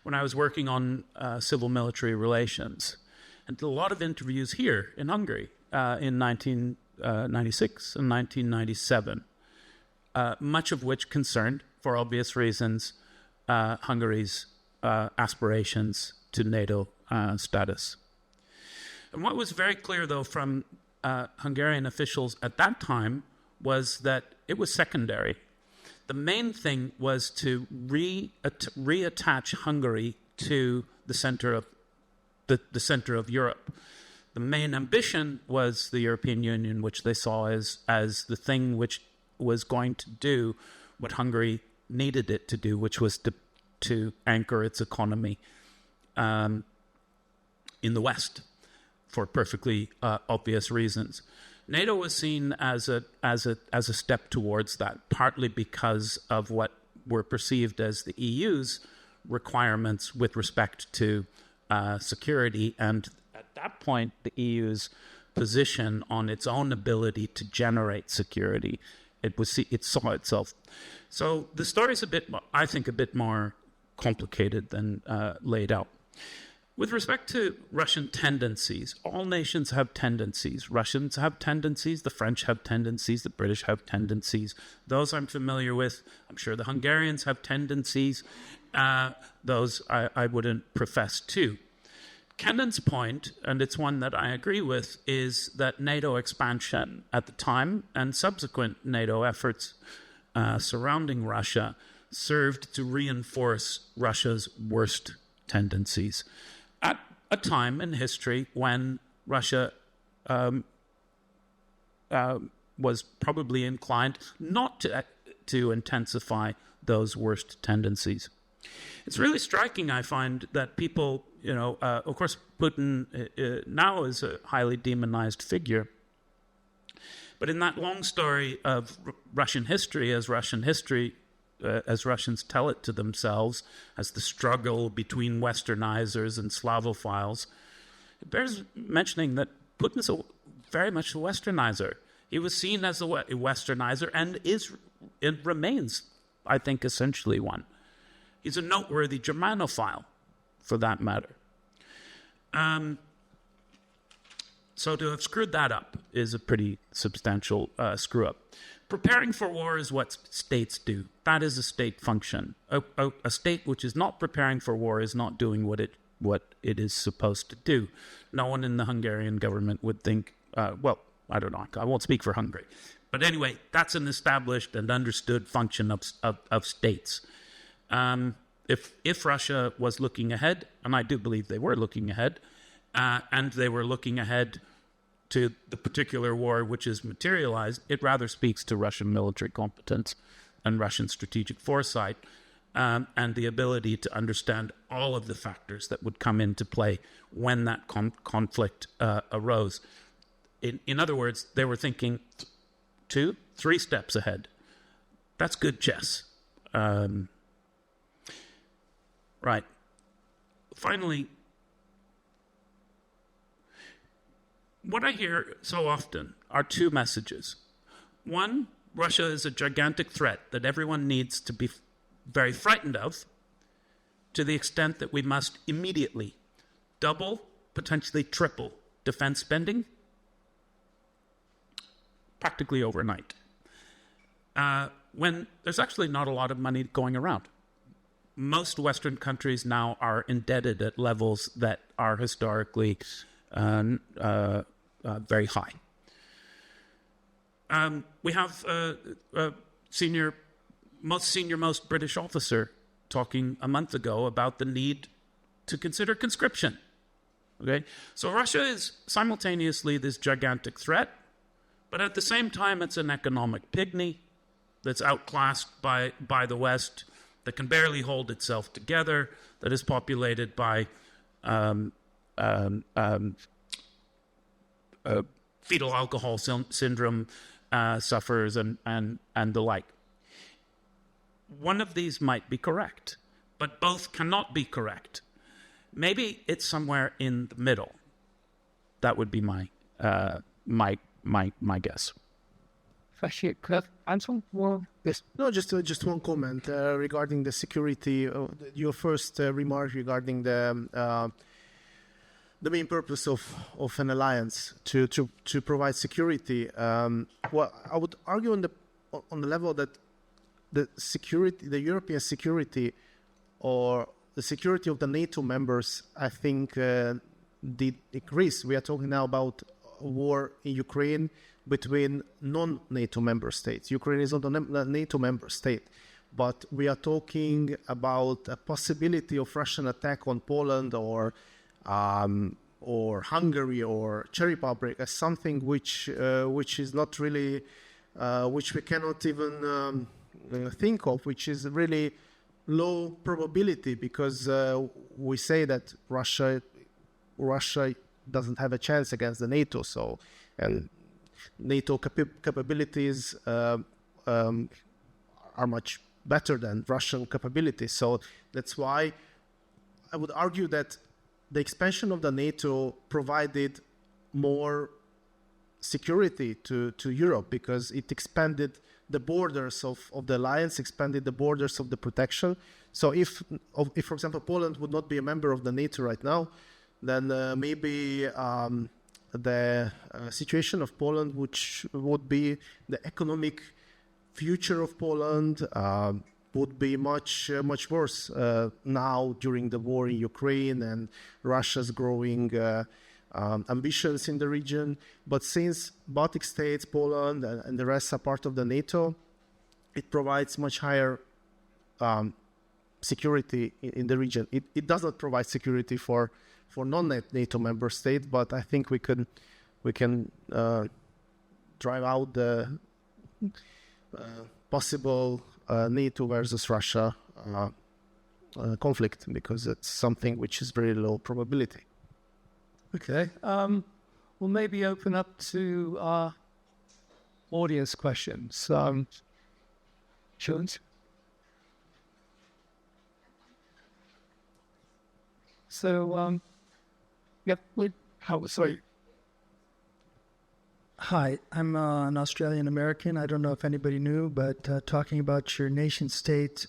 when I was working on civil-military relations. And did a lot of interviews here in Hungary in 1996 and 1997, much of which concerned, for obvious reasons, Hungary's aspirations to NATO status. And what was very clear, though, from Hungarian officials at that time was that it was secondary. The main thing was to reattach Hungary to the center of Europe. The main ambition was the European Union, which they saw as the thing which was going to do what Hungary needed it to do, which was to anchor its economy in the West, for perfectly obvious reasons. NATO was seen as a step towards that, partly because of what were perceived as the EU's requirements with respect to security, and at that point, the EU's position on its own ability to generate security. It saw itself. So the story is I think, a bit more complicated than laid out. With respect to Russian tendencies, all nations have tendencies. Russians have tendencies, the French have tendencies, the British have tendencies. Those I'm familiar with. I'm sure the Hungarians have tendencies. Those I wouldn't profess to. Kennan's point, and it's one that I agree with, is that NATO expansion at the time and subsequent NATO efforts surrounding Russia served to reinforce Russia's worst tendencies at a time in history when Russia was probably inclined not to intensify those worst tendencies. It's really striking, I find, that people, of course, Putin now is a highly demonized figure. But in that long story of Russian history, as Russians tell it to themselves, as the struggle between Westernizers and Slavophiles, it bears mentioning that Putin is very much a Westernizer. He was seen as a Westernizer and remains, I think, essentially one. He's a noteworthy Germanophile, for that matter. So to have screwed that up is a pretty substantial screw-up. Preparing for war is what states do. That is a state function. A state which is not preparing for war is not doing what it is supposed to do. No one in the Hungarian government would think, I don't know, I won't speak for Hungary. But anyway, that's an established and understood function of states. if Russia was looking ahead, and I do believe they were looking ahead, and they were looking ahead to the particular war which is materialized, it rather speaks to Russian military competence and Russian strategic foresight, and the ability to understand all of the factors that would come into play when that conflict arose. In other words, they were thinking 2, 3 steps ahead. That's good chess. Right. Finally, what I hear so often are 2 messages. One, Russia is a gigantic threat that everyone needs to be very frightened of, to the extent that we must immediately double, potentially triple defense spending, practically overnight, when there's actually not a lot of money going around. Most Western countries now are indebted at levels that are historically very high. We have a most British officer talking a month ago about the need to consider conscription. Okay, so Russia is simultaneously this gigantic threat, but at the same time it's an economic pygmy that's outclassed by the West, that can barely hold itself together, that is populated by fetal alcohol syndrome sufferers and the like. One of these might be correct, but both cannot be correct. Maybe it's somewhere in the middle. That would be my guess. No, just one comment regarding the security. Your first remark regarding the main purpose of an alliance to provide security. Well, I would argue on the level that the security, the European security, or the security of the NATO members, I think did increase. We are talking now about a war in Ukraine between non-NATO member states. Ukraine is not a NATO member state, but we are talking about a possibility of Russian attack on Poland or Hungary or Czech Republic as something which is not really, which we cannot even think of, which is really low probability, because we say that Russia doesn't have a chance against the NATO. So, and NATO capabilities are much better than Russian capabilities. So that's why I would argue that the expansion of the NATO provided more security to Europe, because it expanded the borders of the alliance, expanded the borders of the protection. So if, for example, Poland would not be a member of the NATO right now, then maybe the situation of Poland, which would be the economic future of Poland, would be much worse now during the war in Ukraine and Russia's growing ambitions in the region. But since Baltic states, Poland, and the rest are part of the NATO, it provides much higher security in the region. It does not provide security for non-NATO member states, but I think we can drive out the possible NATO versus Russia conflict, because it's something which is very low probability. Okay. We'll maybe open up to audience questions. Jones? So, sorry. Hi, I'm an Australian American. I don't know if anybody knew, but talking about your nation states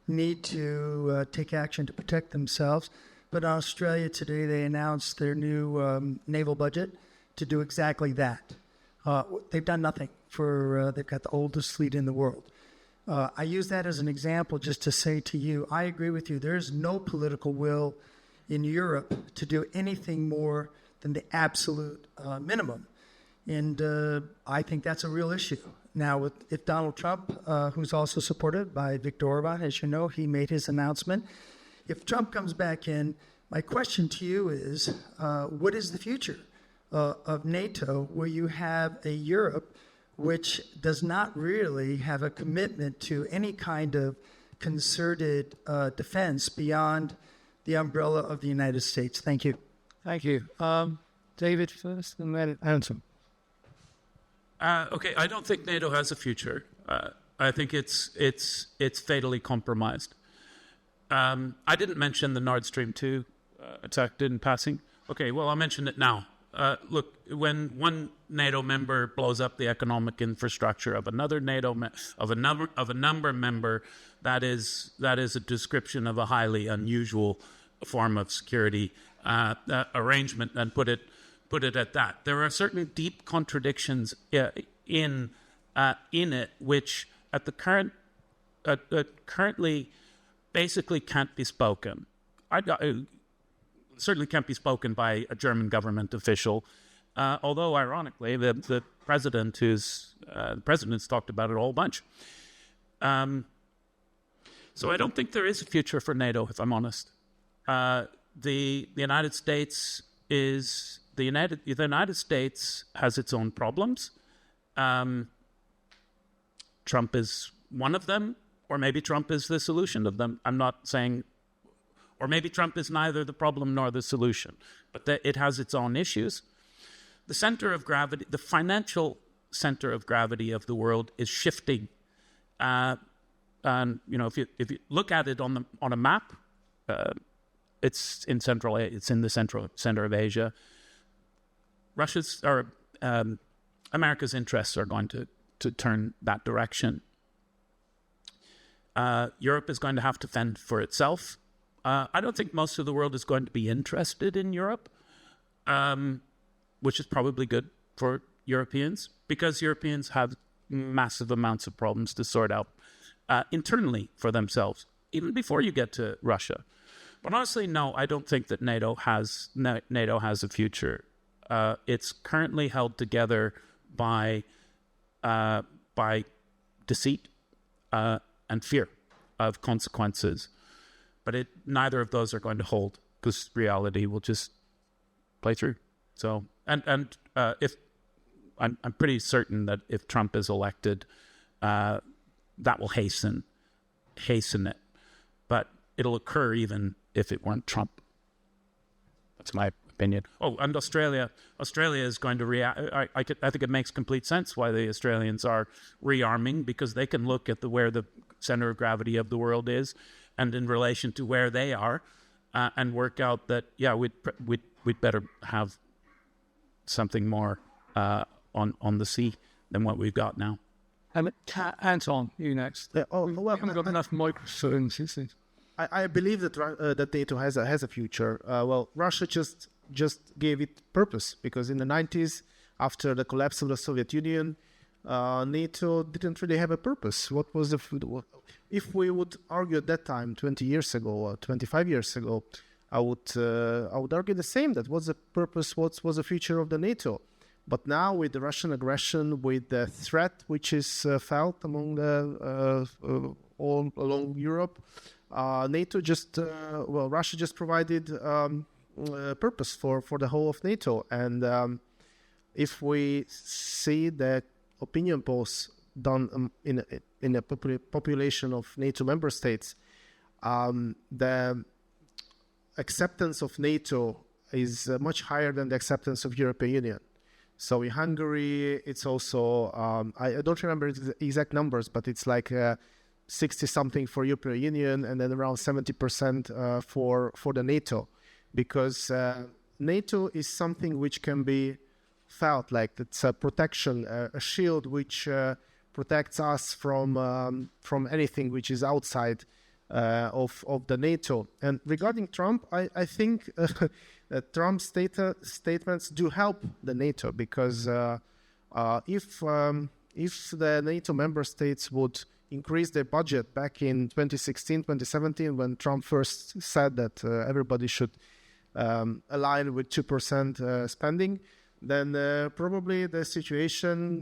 need to take action to protect themselves. But in Australia today, they announced their new naval budget to do exactly that. They've done nothing they've got the oldest fleet in the world. I use that as an example just to say to you, I agree with you. There's no political will in Europe to do anything more than the absolute minimum. And I think that's a real issue. Now, if Donald Trump, who's also supported by Viktor Orban, as you know, he made his announcement. If Trump comes back in, my question to you is, what is the future of NATO, where you have a Europe which does not really have a commitment to any kind of concerted defense beyond the umbrella of the United States? Thank you. Thank you. David first, and then Anton. Okay, I don't think NATO has a future. I think it's fatally compromised. I didn't mention the Nord Stream 2 attack in passing. Okay, well, I'll mention it now. Look, when one NATO member blows up the economic infrastructure of another NATO of a number member, that is a description of a highly unusual form of security arrangement, and put it at that. There are certainly deep contradictions in it, which at the currently basically can't be spoken. Certainly can't be spoken by a German government official, although ironically the president's talked about it a whole bunch. So I don't think there is a future for NATO, if I'm honest. The United States has its own problems. Trump is one of them, or maybe Trump is the solution of them. I'm not saying, or maybe Trump is neither the problem nor the solution, but it has its own issues. The center of gravity, the financial center of gravity of the world, is shifting. And if you look at it on a map, it's in the center of Asia. America's interests are going to turn that direction. Europe is going to have to fend for itself. I don't think most of the world is going to be interested in Europe, which is probably good for Europeans, because Europeans have massive amounts of problems to sort out internally for themselves, even before you get to Russia. But honestly, no, I don't think that NATO has a future. It's currently held together by deceit and fear of consequences. But neither of those are going to hold, because reality will just play through. So, if I'm pretty certain that if Trump is elected, that will hasten it. But it'll occur even if it weren't Trump. That's my opinion. Oh, and Australia is going to react. I think it makes complete sense why the Australians are rearming, because they can look at where the center of gravity of the world is, and in relation to where they are, and work out that we'd better have something more on the sea than what we've got now. Anton, you next. We haven't got enough microphones, is it? I believe that NATO has a future. Russia just gave it purpose, because in the 90s, after the collapse of the Soviet Union, NATO didn't really have a purpose. What was if we would argue at that time, 20 years ago or 25 years ago, I would argue the same. That was the purpose. What was the future of the NATO? But now, with the Russian aggression, with the threat which is felt among all along Europe, NATO Russia just provided purpose for the whole of NATO. And if we see the opinion polls done in a population of NATO member states, the acceptance of NATO is much higher than the acceptance of European Union. So in Hungary, it's also, I don't remember the exact numbers, but it's like 60-something for European Union, and then around 70% for the NATO, because NATO is something which can be felt, like it's a protection, a shield which protects us from anything which is outside of the NATO. And regarding Trump, I think that Trump's statements do help the NATO, because if the NATO member states would increase their budget back in 2016, 2017, when Trump first said that everybody should align with 2% spending, then probably the situation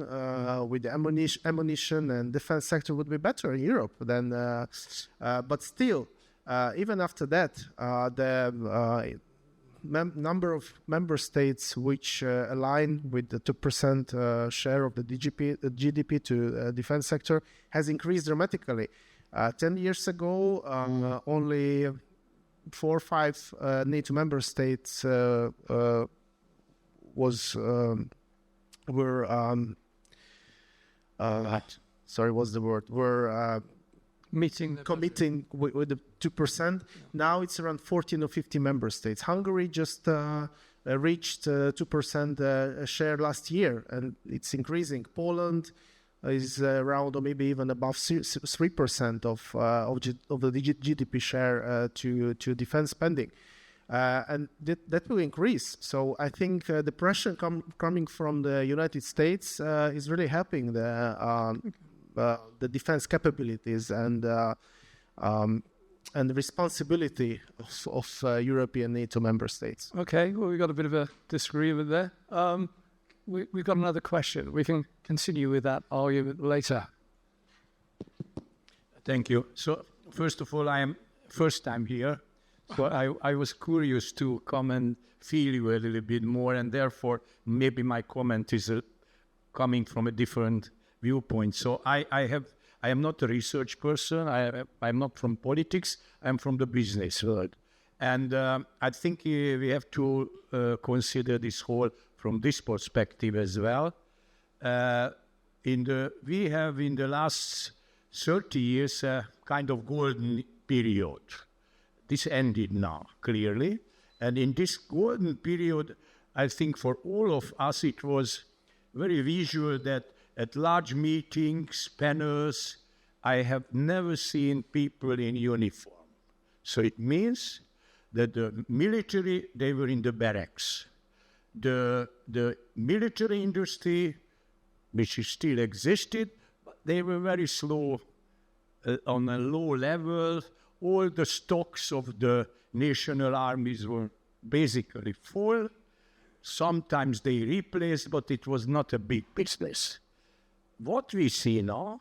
with the ammunition and defense sector would be better in Europe. But still, even after that, the number of member states which align with the 2% share of the GDP to defense sector has increased dramatically. 10 years ago, only 4 or 5 NATO member states were committing with the 2%. Now it's around 14 or 15 member states. Hungary just reached 2% share last year, and it's increasing. Poland is around or maybe even above 3% of the GDP share to defense spending. And that will increase. So I think the pressure coming from the United States is really helping the defense capabilities and the responsibility of European NATO member states. Okay, well, we've got a bit of a disagreement there. We've got another question. We can continue with that argument later. Thank you. So, first of all, I am first time here. So I was curious to come and feel you a little bit more, and therefore maybe my comment is coming from a different viewpoint. So I am not a research person. I'm not from politics. I'm from the business world. And I think we have to consider this whole from this perspective as well. We have in the last 30 years a kind of golden period. This ended now, clearly. And in this golden period, I think for all of us, it was very visual that at large meetings, panels, I have never seen people in uniform. So it means that the military, they were in the barracks. The military industry, which still existed, but they were very slow on a low level. All the stocks of the national armies were basically full. Sometimes they replaced, but it was not a big business. What we see now,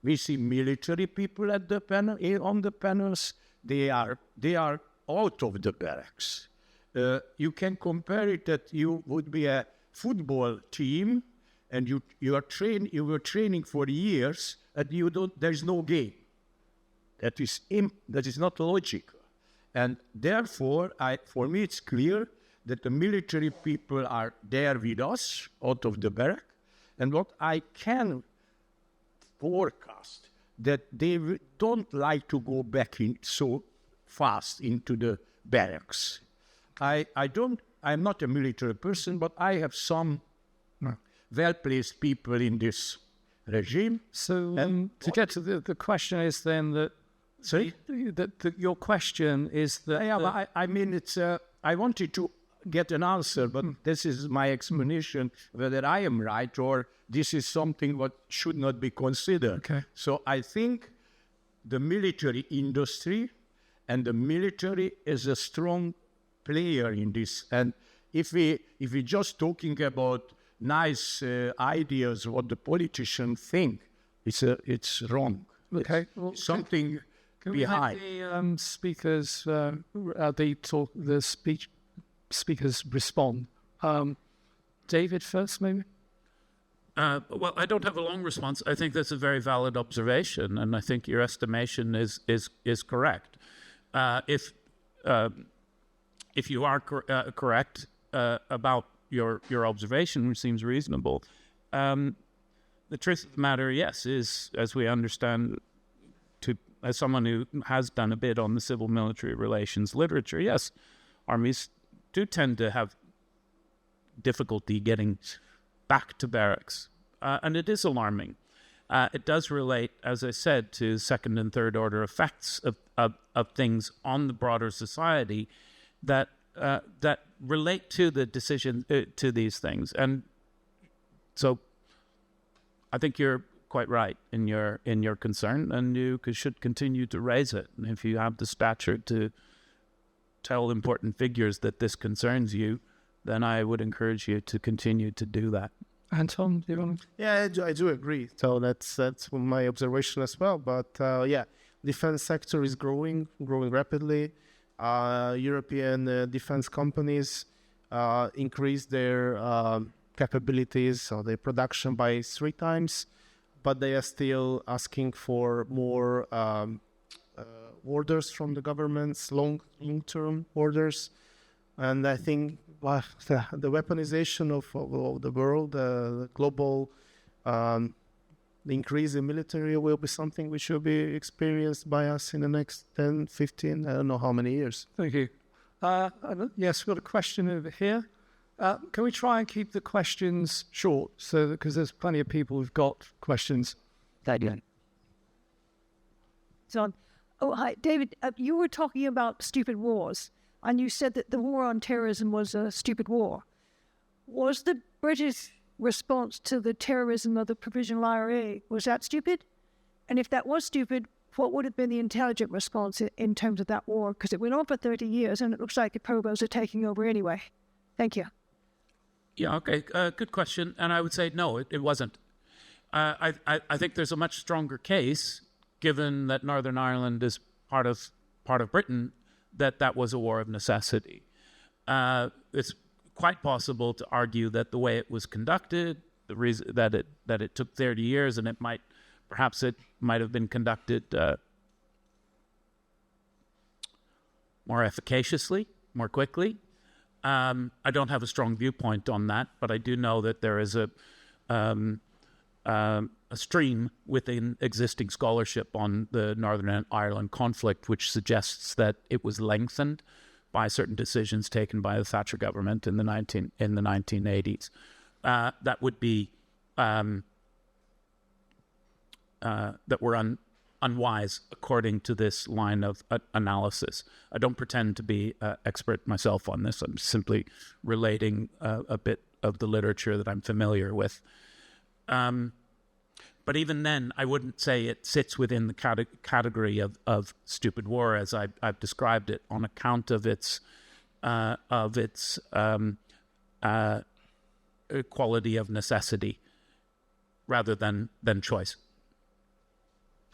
we see military people at the panel, on the panels. They are out of the barracks. You can compare it that you would be a football team, and you were training for years, and there's no game. That is not logical, and therefore, for me, it's clear that the military people are there with us, out of the barrack, and what I can forecast that they don't like to go back in so fast into the barracks. I'm not a military person, but I have some well-placed people in this regime. So to get to the question is then that, sorry? Your question is that... Yeah, I mean, it's... I wanted to get an answer, but this is my explanation, whether I am right or this is something what should not be considered. Okay. So I think the military industry and the military is a strong player in this. And if we just talking about nice ideas, what the politicians think, it's wrong. Okay. Well, something can behind. We have the speakers, speakers respond. David first, maybe? Well, I don't have a long response. I think that's a very valid observation, and I think your estimation is correct. If you are correct about your observation, which seems reasonable, the truth of the matter, yes, is, as we understand, as someone who has done a bit on the civil-military relations literature, yes, armies do tend to have difficulty getting back to barracks, and it is alarming. It does relate, as I said, to second and third order effects of things on the broader society that relate to the decision to these things. And so I think you're quite right in your concern, and you should continue to raise it. And if you have the stature to tell important figures that this concerns you, then I would encourage you to continue to do that. Anton, do you want to? Yeah, I do agree. So that's my observation as well. But defense sector is growing rapidly. European defense companies increase their capabilities or their production by 3 times, but they are still asking for more orders from the governments, long-term orders. And I think the weaponization of the world, the global increase in military will be something which will be experienced by us in the next 10, 15, I don't know how many years. Thank you. Yes, we've got a question over here. Can we try and keep the questions short, because there's plenty of people who've got questions. So, hi, David. You were talking about stupid wars, and you said that the war on terrorism was a stupid war. Was the British response to the terrorism of the Provisional IRA, was that stupid? And if that was stupid, what would have been the intelligent response in terms of that war? Because it went on for 30 years, and it looks like the Probos are taking over anyway. Thank you. Yeah, okay, good question. And I would say no, it wasn't. I think there's a much stronger case, given that Northern Ireland is part of Britain, that was a war of necessity. It's quite possible to argue that the way it was conducted, the reason that it took 30 years, and perhaps it might have been conducted more efficaciously, more quickly. I don't have a strong viewpoint on that, but I do know that there is a stream within existing scholarship on the Northern Ireland conflict, which suggests that it was lengthened by certain decisions taken by the Thatcher government in the 1980s. That would be that were unwise according to this line of analysis. I don't pretend to be expert myself on this. I'm simply relating a bit of the literature that I'm familiar with. But even then, I wouldn't say it sits within the category of stupid war as I've described it, on account of its quality of necessity rather than choice.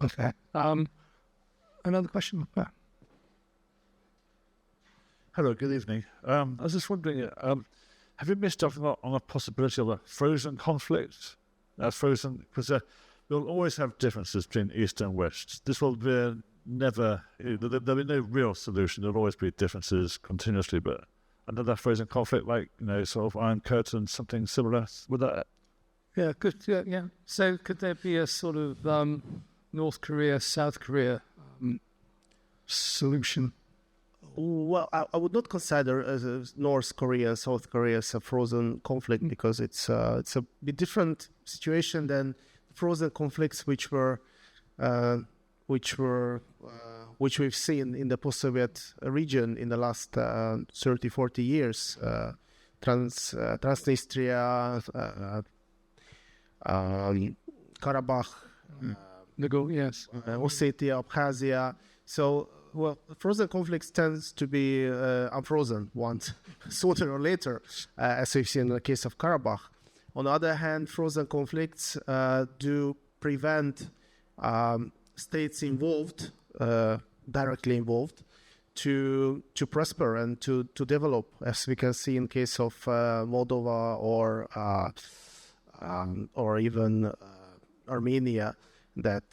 Okay. Another question? Hello, good evening. I was just wondering, have you missed out on a possibility of a frozen conflict? Because we'll always have differences between East and West. This will be there'll be no real solution. There'll always be differences continuously, but another frozen conflict, like, sort of Iron Curtain, something similar, would that? Yeah, good. Yeah. So could there be a sort of North Korea, South Korea solution? Well, I would not consider North Korea, South Korea as a frozen conflict, because it's a bit different situation than frozen conflicts which we've seen in the post-Soviet region in the last 30, 40 years. Transnistria, Karabakh, Yes. Ossetia, Abkhazia. So, frozen conflicts tends to be unfrozen once, sooner or later, as we've seen in the case of Karabakh. On the other hand, frozen conflicts do prevent states involved, directly involved, to prosper and to develop, as we can see in case of Moldova or even Armenia, that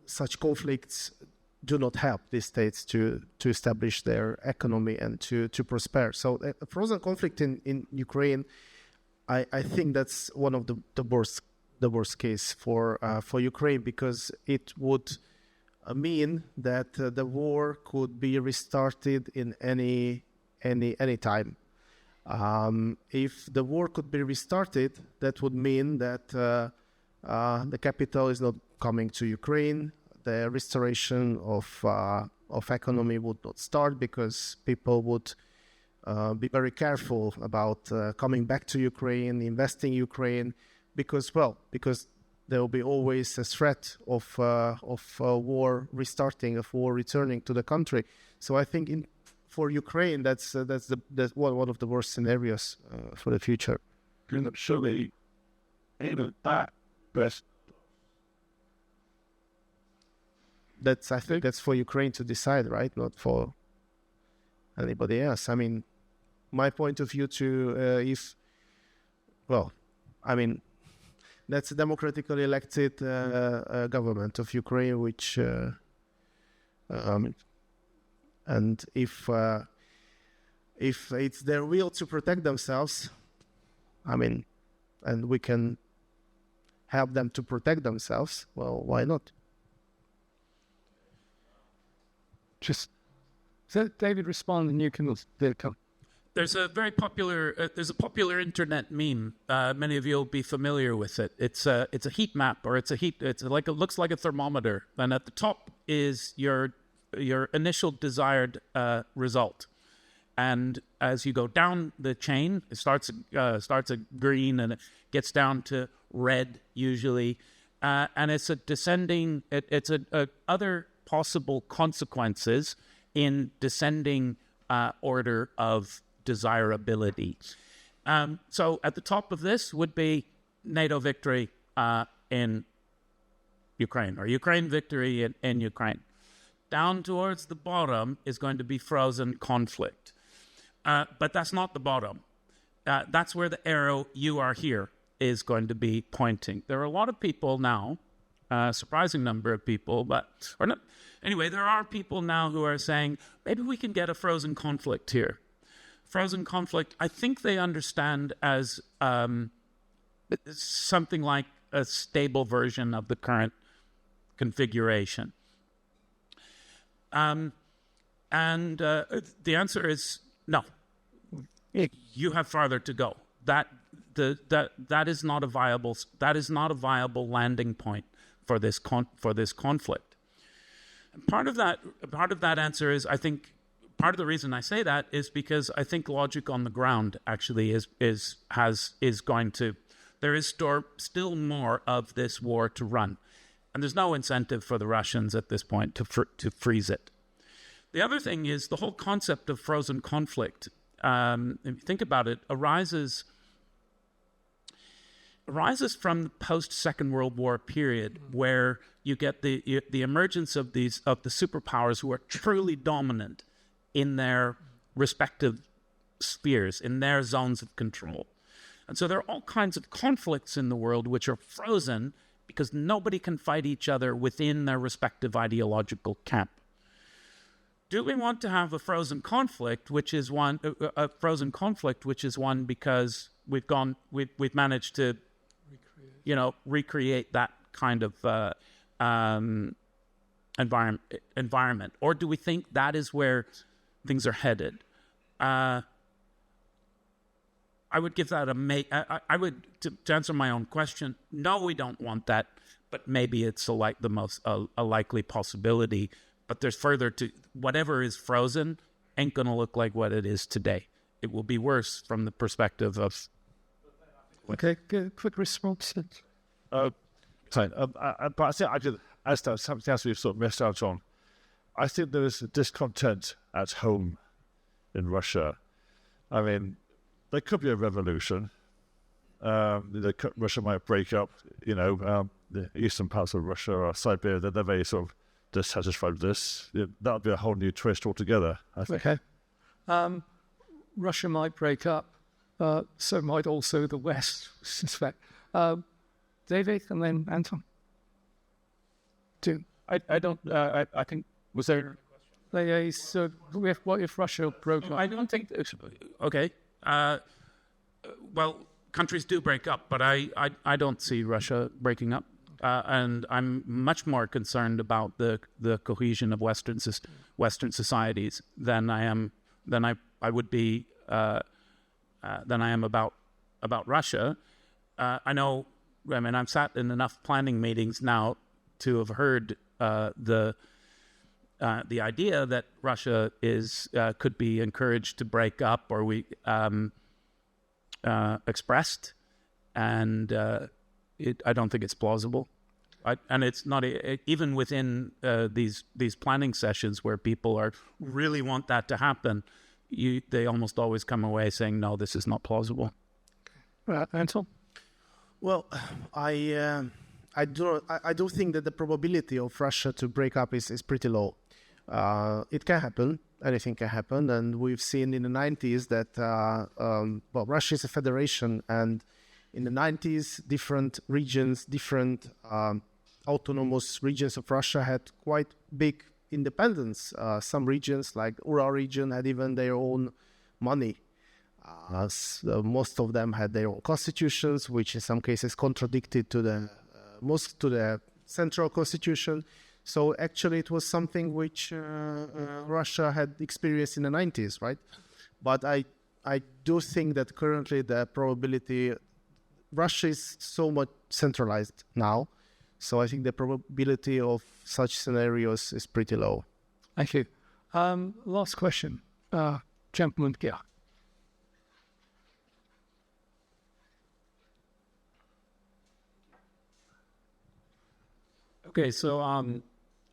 such conflicts do not help these states to establish their economy and to prosper. So a frozen conflict in Ukraine, I think that's one of the worst case for Ukraine, because it would mean that the war could be restarted in any time. If the war could be restarted, that would mean that the capital is not coming to Ukraine. The restoration of economy would not start, because people would be very careful about coming back to Ukraine, investing in Ukraine, because there will be always a threat of war restarting, of war returning to the country. So I think for Ukraine, that's one of the worst scenarios for the future. Surely, even that best. I think that's for Ukraine to decide, right? Not for anybody else. I mean, my point of view that's a democratically elected government of Ukraine, which, and if it's their will to protect themselves, and we can help them to protect themselves, well, why not? Just so David respond, and you can come. There's a very popular popular internet meme. Many of you will be familiar with it. It's a heat map, or it looks like a thermometer, and at the top is your initial desired result. And as you go down the chain, it starts at green and it gets down to red usually, and it's a descending. It's a other possible consequences in descending order of desirability. So at the top of this would be NATO victory in Ukraine, or Ukraine victory in Ukraine. Down towards the bottom is going to be frozen conflict. But that's not the bottom. That's where the arrow "you are here" is going to be pointing. There are a lot of people now, a surprising number of people, there are people now who are saying, maybe we can get a frozen conflict here. Frozen conflict, I think they understand as something like a stable version of the current configuration. And the answer is no. You have farther to go. That is not a viable landing point for this conflict. And part of that answer is, I think, part of the reason I say that is because I think logic on the ground actually is going to. There is still more of this war to run, and there's no incentive for the Russians at this point to freeze it. The other thing is the whole concept of frozen conflict. If you think about it, arises from the post-Second World War period, where you get the emergence of the superpowers who are truly dominant in their respective spheres, in their zones of control. And so there are all kinds of conflicts in the world which are frozen because nobody can fight each other within their respective ideological camp. Do we want to have a frozen conflict, which is one because we've managed to, recreate that kind of environment, or do we think that is where things are headed? I would give that to answer my own question. No, we don't want that, but maybe it's a likely possibility. But there's further to whatever is frozen ain't going to look like what it is today. It will be worse from the perspective of. Okay, good. Quick response. But I think something else we've sort of missed out on. I think there is a discontent at home in Russia. I mean, there could be a revolution. Russia might break up. The eastern parts of Russia or Siberia, they're very sort of dissatisfied with this. That would be a whole new twist altogether, I think. Okay. Russia might break up. So might also the West, I suspect. David, and then Anton. I don't. I think was there. So what if Russia broke up? I don't think. Okay. Well, countries do break up, but I don't see Russia breaking up. And I'm much more concerned about the cohesion of Western societies than I would be than I am about Russia. I know. I mean, I've sat in enough planning meetings now to have heard the idea that Russia could be encouraged to break up, or we expressed, and I don't think it's plausible. And it's not even within these planning sessions where people really want that to happen. They almost always come away saying, no, this is not plausible. Anton? Well, I do think that the probability of Russia to break up is pretty low. It can happen. Anything can happen. And we've seen in the 90s that, Russia is a federation. And in the 90s, different regions, different autonomous regions of Russia had quite big independence. Some regions, like Ural region, had even their own money. Most of them had their own constitutions, which in some cases contradicted to the central constitution. So actually it was something which Russia had experienced in the 90s, right? But I do think that currently the probability, Russia is so much centralized now, so I think the probability of such scenarios is pretty low. Thank you. Last question. Gentleman here. Okay, so I'm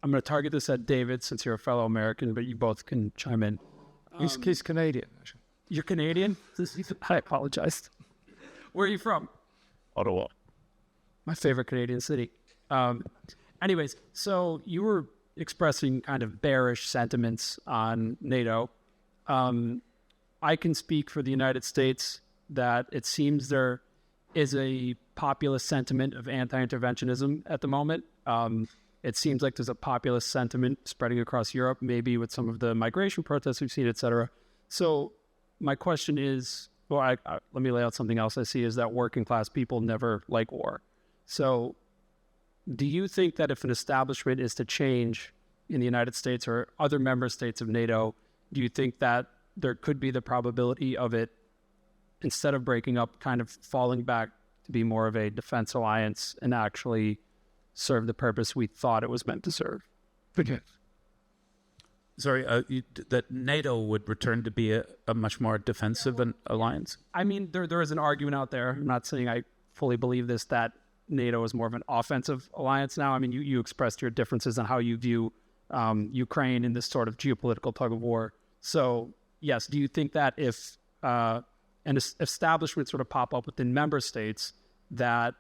going to target this at David since you're a fellow American, but you both can chime in. He's Canadian. Actually. You're Canadian? I apologize. Where are you from? Ottawa. My favorite Canadian city. Anyways, so you were expressing kind of bearish sentiments on NATO. I can speak for the United States that it seems there is a populist sentiment of anti-interventionism at the moment. It seems like there's a populist sentiment spreading across Europe, maybe with some of the migration protests we've seen, et cetera. So my question is, well, let me lay out something else I see is that working class people never like war. So do you think that if an establishment is to change in the United States or other member states of NATO, do you think that there could be the probability of it, instead of breaking up, kind of falling back to be more of a defense alliance and actually serve the purpose we thought it was meant to serve? Okay. Sorry, that NATO would return to be a much more defensive alliance? I mean, there is an argument out there. I'm not saying I fully believe this, that NATO is more of an offensive alliance now. I mean, you expressed your differences on how you view Ukraine in this sort of geopolitical tug of war. So, yes, do you think that if an establishment sort of pop up within member states, that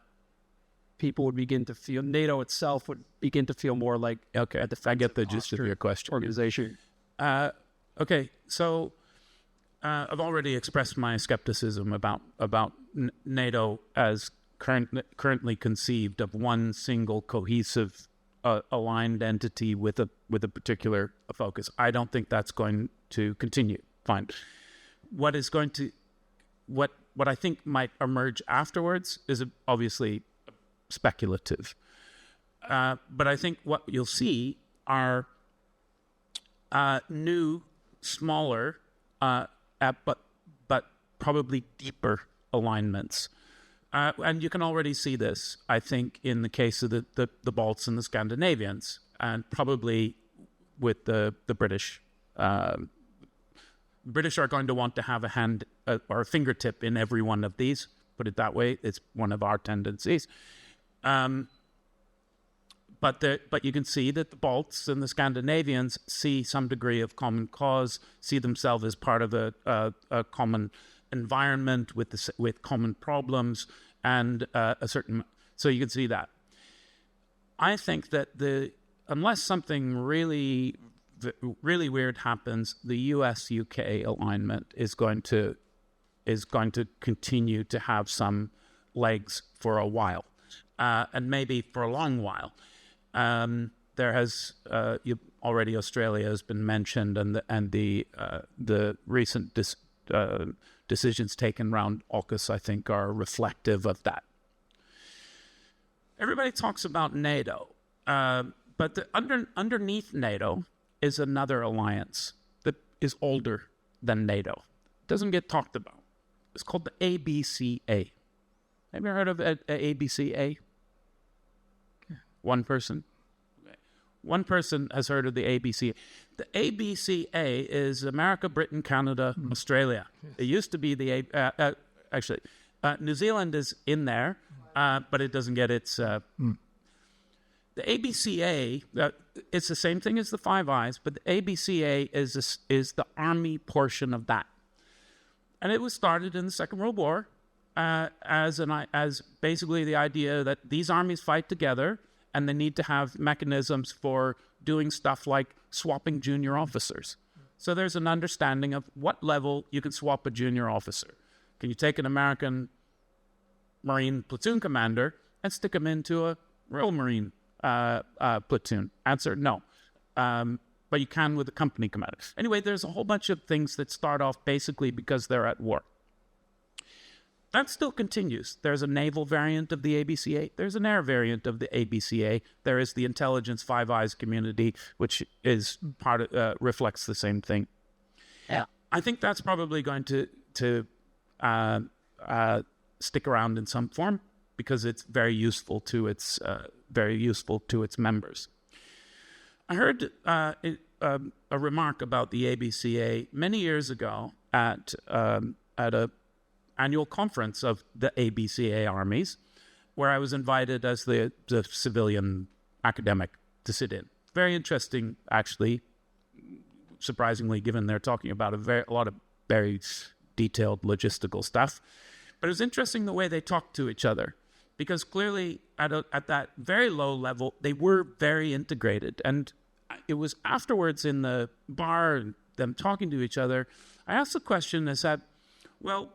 people would begin to feel, NATO itself would begin to feel more like I get the gist of your question. Organization. Okay, so I've already expressed my skepticism about NATO as currently conceived of one single cohesive aligned entity with a particular focus. I don't think that's going to continue. Fine. What I think might emerge afterwards is obviously speculative. But I think what you'll see are new, smaller, but probably deeper alignments. And you can already see this, I think, in the case of the Balts and the Scandinavians, and probably with the British. British are going to want to have a hand or a fingertip in every one of these. Put it that way. It's one of our tendencies. But you can see that the Balts and the Scandinavians see some degree of common cause, see themselves as part of a common environment with common problems and so you can see that. I think that unless something really weird happens, the US-UK alignment is going to continue to have some legs for a while, and maybe for a long while. There has already Australia has been mentioned, and the recent decisions taken around AUKUS, I think, are reflective of that. Everybody talks about NATO, but underneath NATO is another alliance that is older than NATO. It doesn't get talked about. It's called the ABCA. Have you heard of ABCA? One person? Okay. One person has heard of the ABCA. The ABCA is America, Britain, Canada, Australia. It used to be New Zealand is in there, but it doesn't get its... the ABCA, it's the same thing as the Five Eyes, but the ABCA is the army portion of that. And it was started in the Second World War as basically the idea that these armies fight together and they need to have mechanisms for doing stuff like swapping junior officers. So there's an understanding of what level you can swap a junior officer. Can you take an American Marine platoon commander and stick him into a Royal Marine platoon? Answer, no. But you can with a company commander. Anyway, there's a whole bunch of things that start off basically because they're at war. That still continues. There's a naval variant of the ABCA. There's an air variant of the ABCA. There is the intelligence Five Eyes community, which is reflects the same thing. Yeah, I think that's probably going to stick around in some form because it's very useful to its members. I heard a remark about the ABCA many years ago at a annual conference of the ABCA armies, where I was invited as the civilian academic to sit in. Very interesting, actually, surprisingly, given they're talking about a lot of very detailed logistical stuff. But it was interesting the way they talked to each other, because clearly at that very low level, they were very integrated. And it was afterwards in the bar, them talking to each other, I asked the question, I said, well,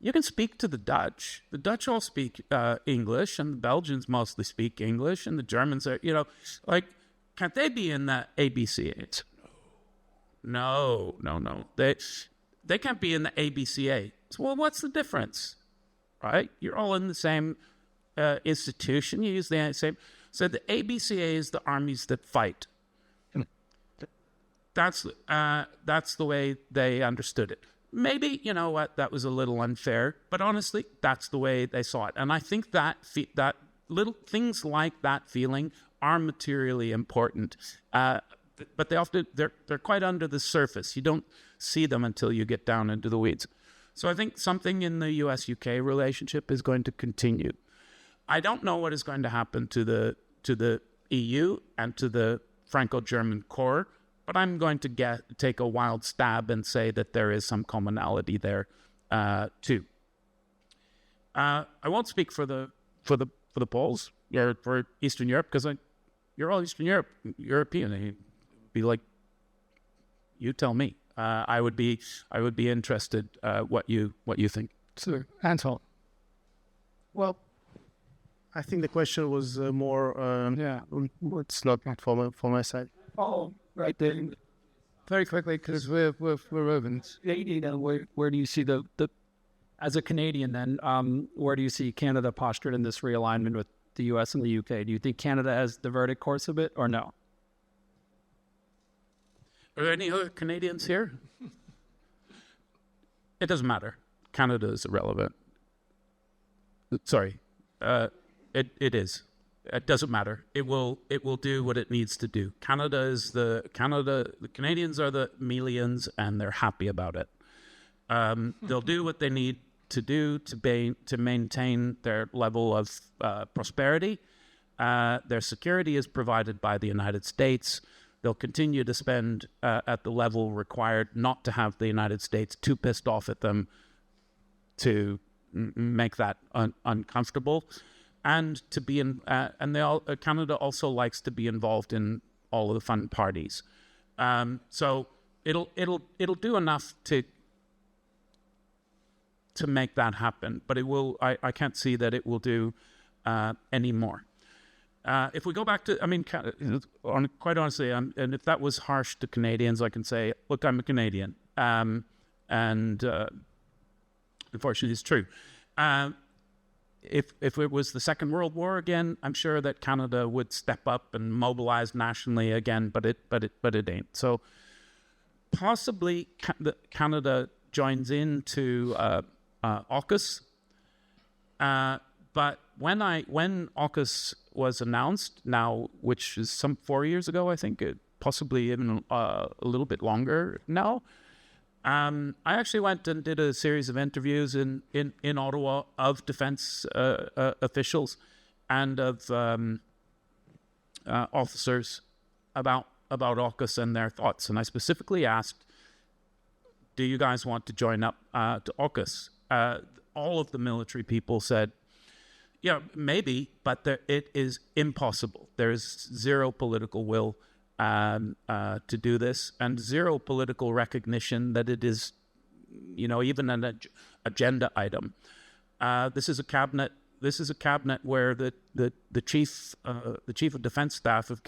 you can speak to the Dutch. The Dutch all speak English, and the Belgians mostly speak English, and the Germans are, can't they be in the ABCA? No. They can't be in the ABCA. So, well, what's the difference? Right? You're all in the same institution. You use the same. So the ABCA is the armies that fight. That's the way they understood it. Maybe, you know what, that was a little unfair, but honestly, that's the way they saw it. And I think that little things like that feeling are materially important, but they're quite under the surface. You don't see them until you get down into the weeds. So I think something in the US-UK relationship is going to continue. I don't know what is going to happen to the EU and to the Franco-German core, but I'm going to take a wild stab and say that there is some commonality there too. I won't speak for the Poles, for Eastern Europe, because you're all Eastern European. You'd be like, you tell me. I would be interested what you think. So, Anton. Well, I think the question was more. It's not for my side. Oh, right there. Very quickly, because we're open. Where do you see the as a Canadian then? Where do you see Canada postured in this realignment with the U.S. and the U.K.? Do you think Canada has diverted course a bit, or no? Are there any other Canadians here? It doesn't matter. Canada is irrelevant. Sorry, it is. It doesn't matter. It will do what it needs to do. The Canadians are the millions, and they're happy about it. They'll do what they need to do to maintain their level of prosperity. Their security is provided by the United States. They'll continue to spend at the level required not to have the United States too pissed off at them to make that uncomfortable. And to be in, Canada also likes to be involved in all of the fun parties. So it'll do enough to make that happen. But it will. I can't see that it will do any more. If we go back to, quite honestly, and if that was harsh to Canadians, I can say, look, I'm a Canadian, and unfortunately, it's true. If it was the Second World War again, I'm sure that Canada would step up and mobilize nationally again, but it ain't. So possibly Canada joins into AUKUS, but when AUKUS was announced, now, which is some 4 years ago, I think, possibly even a little bit longer now. I actually went and did a series of interviews in Ottawa of defense officials and of officers about AUKUS and their thoughts. And I specifically asked, do you guys want to join up to AUKUS? All of the military people said, yeah, maybe, but it is impossible. There is zero political will to do this, and zero political recognition that it is, even an agenda item. This is a cabinet where the chief of defense staff of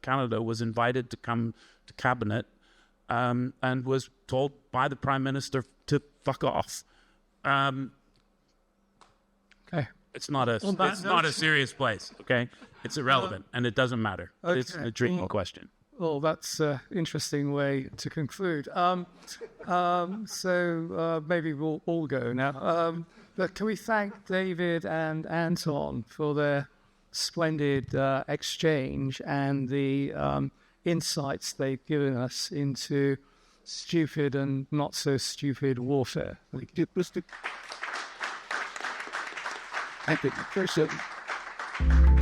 Canada was invited to come to cabinet, and was told by the prime minister to fuck off. Okay. It's not a serious place. Okay, it's irrelevant and it doesn't matter. Okay. It's a drinking question. Well, that's an interesting way to conclude. So maybe we'll all go now. But can we thank David and Anton for their splendid exchange and the insights they've given us into stupid and not so stupid warfare. Thank you.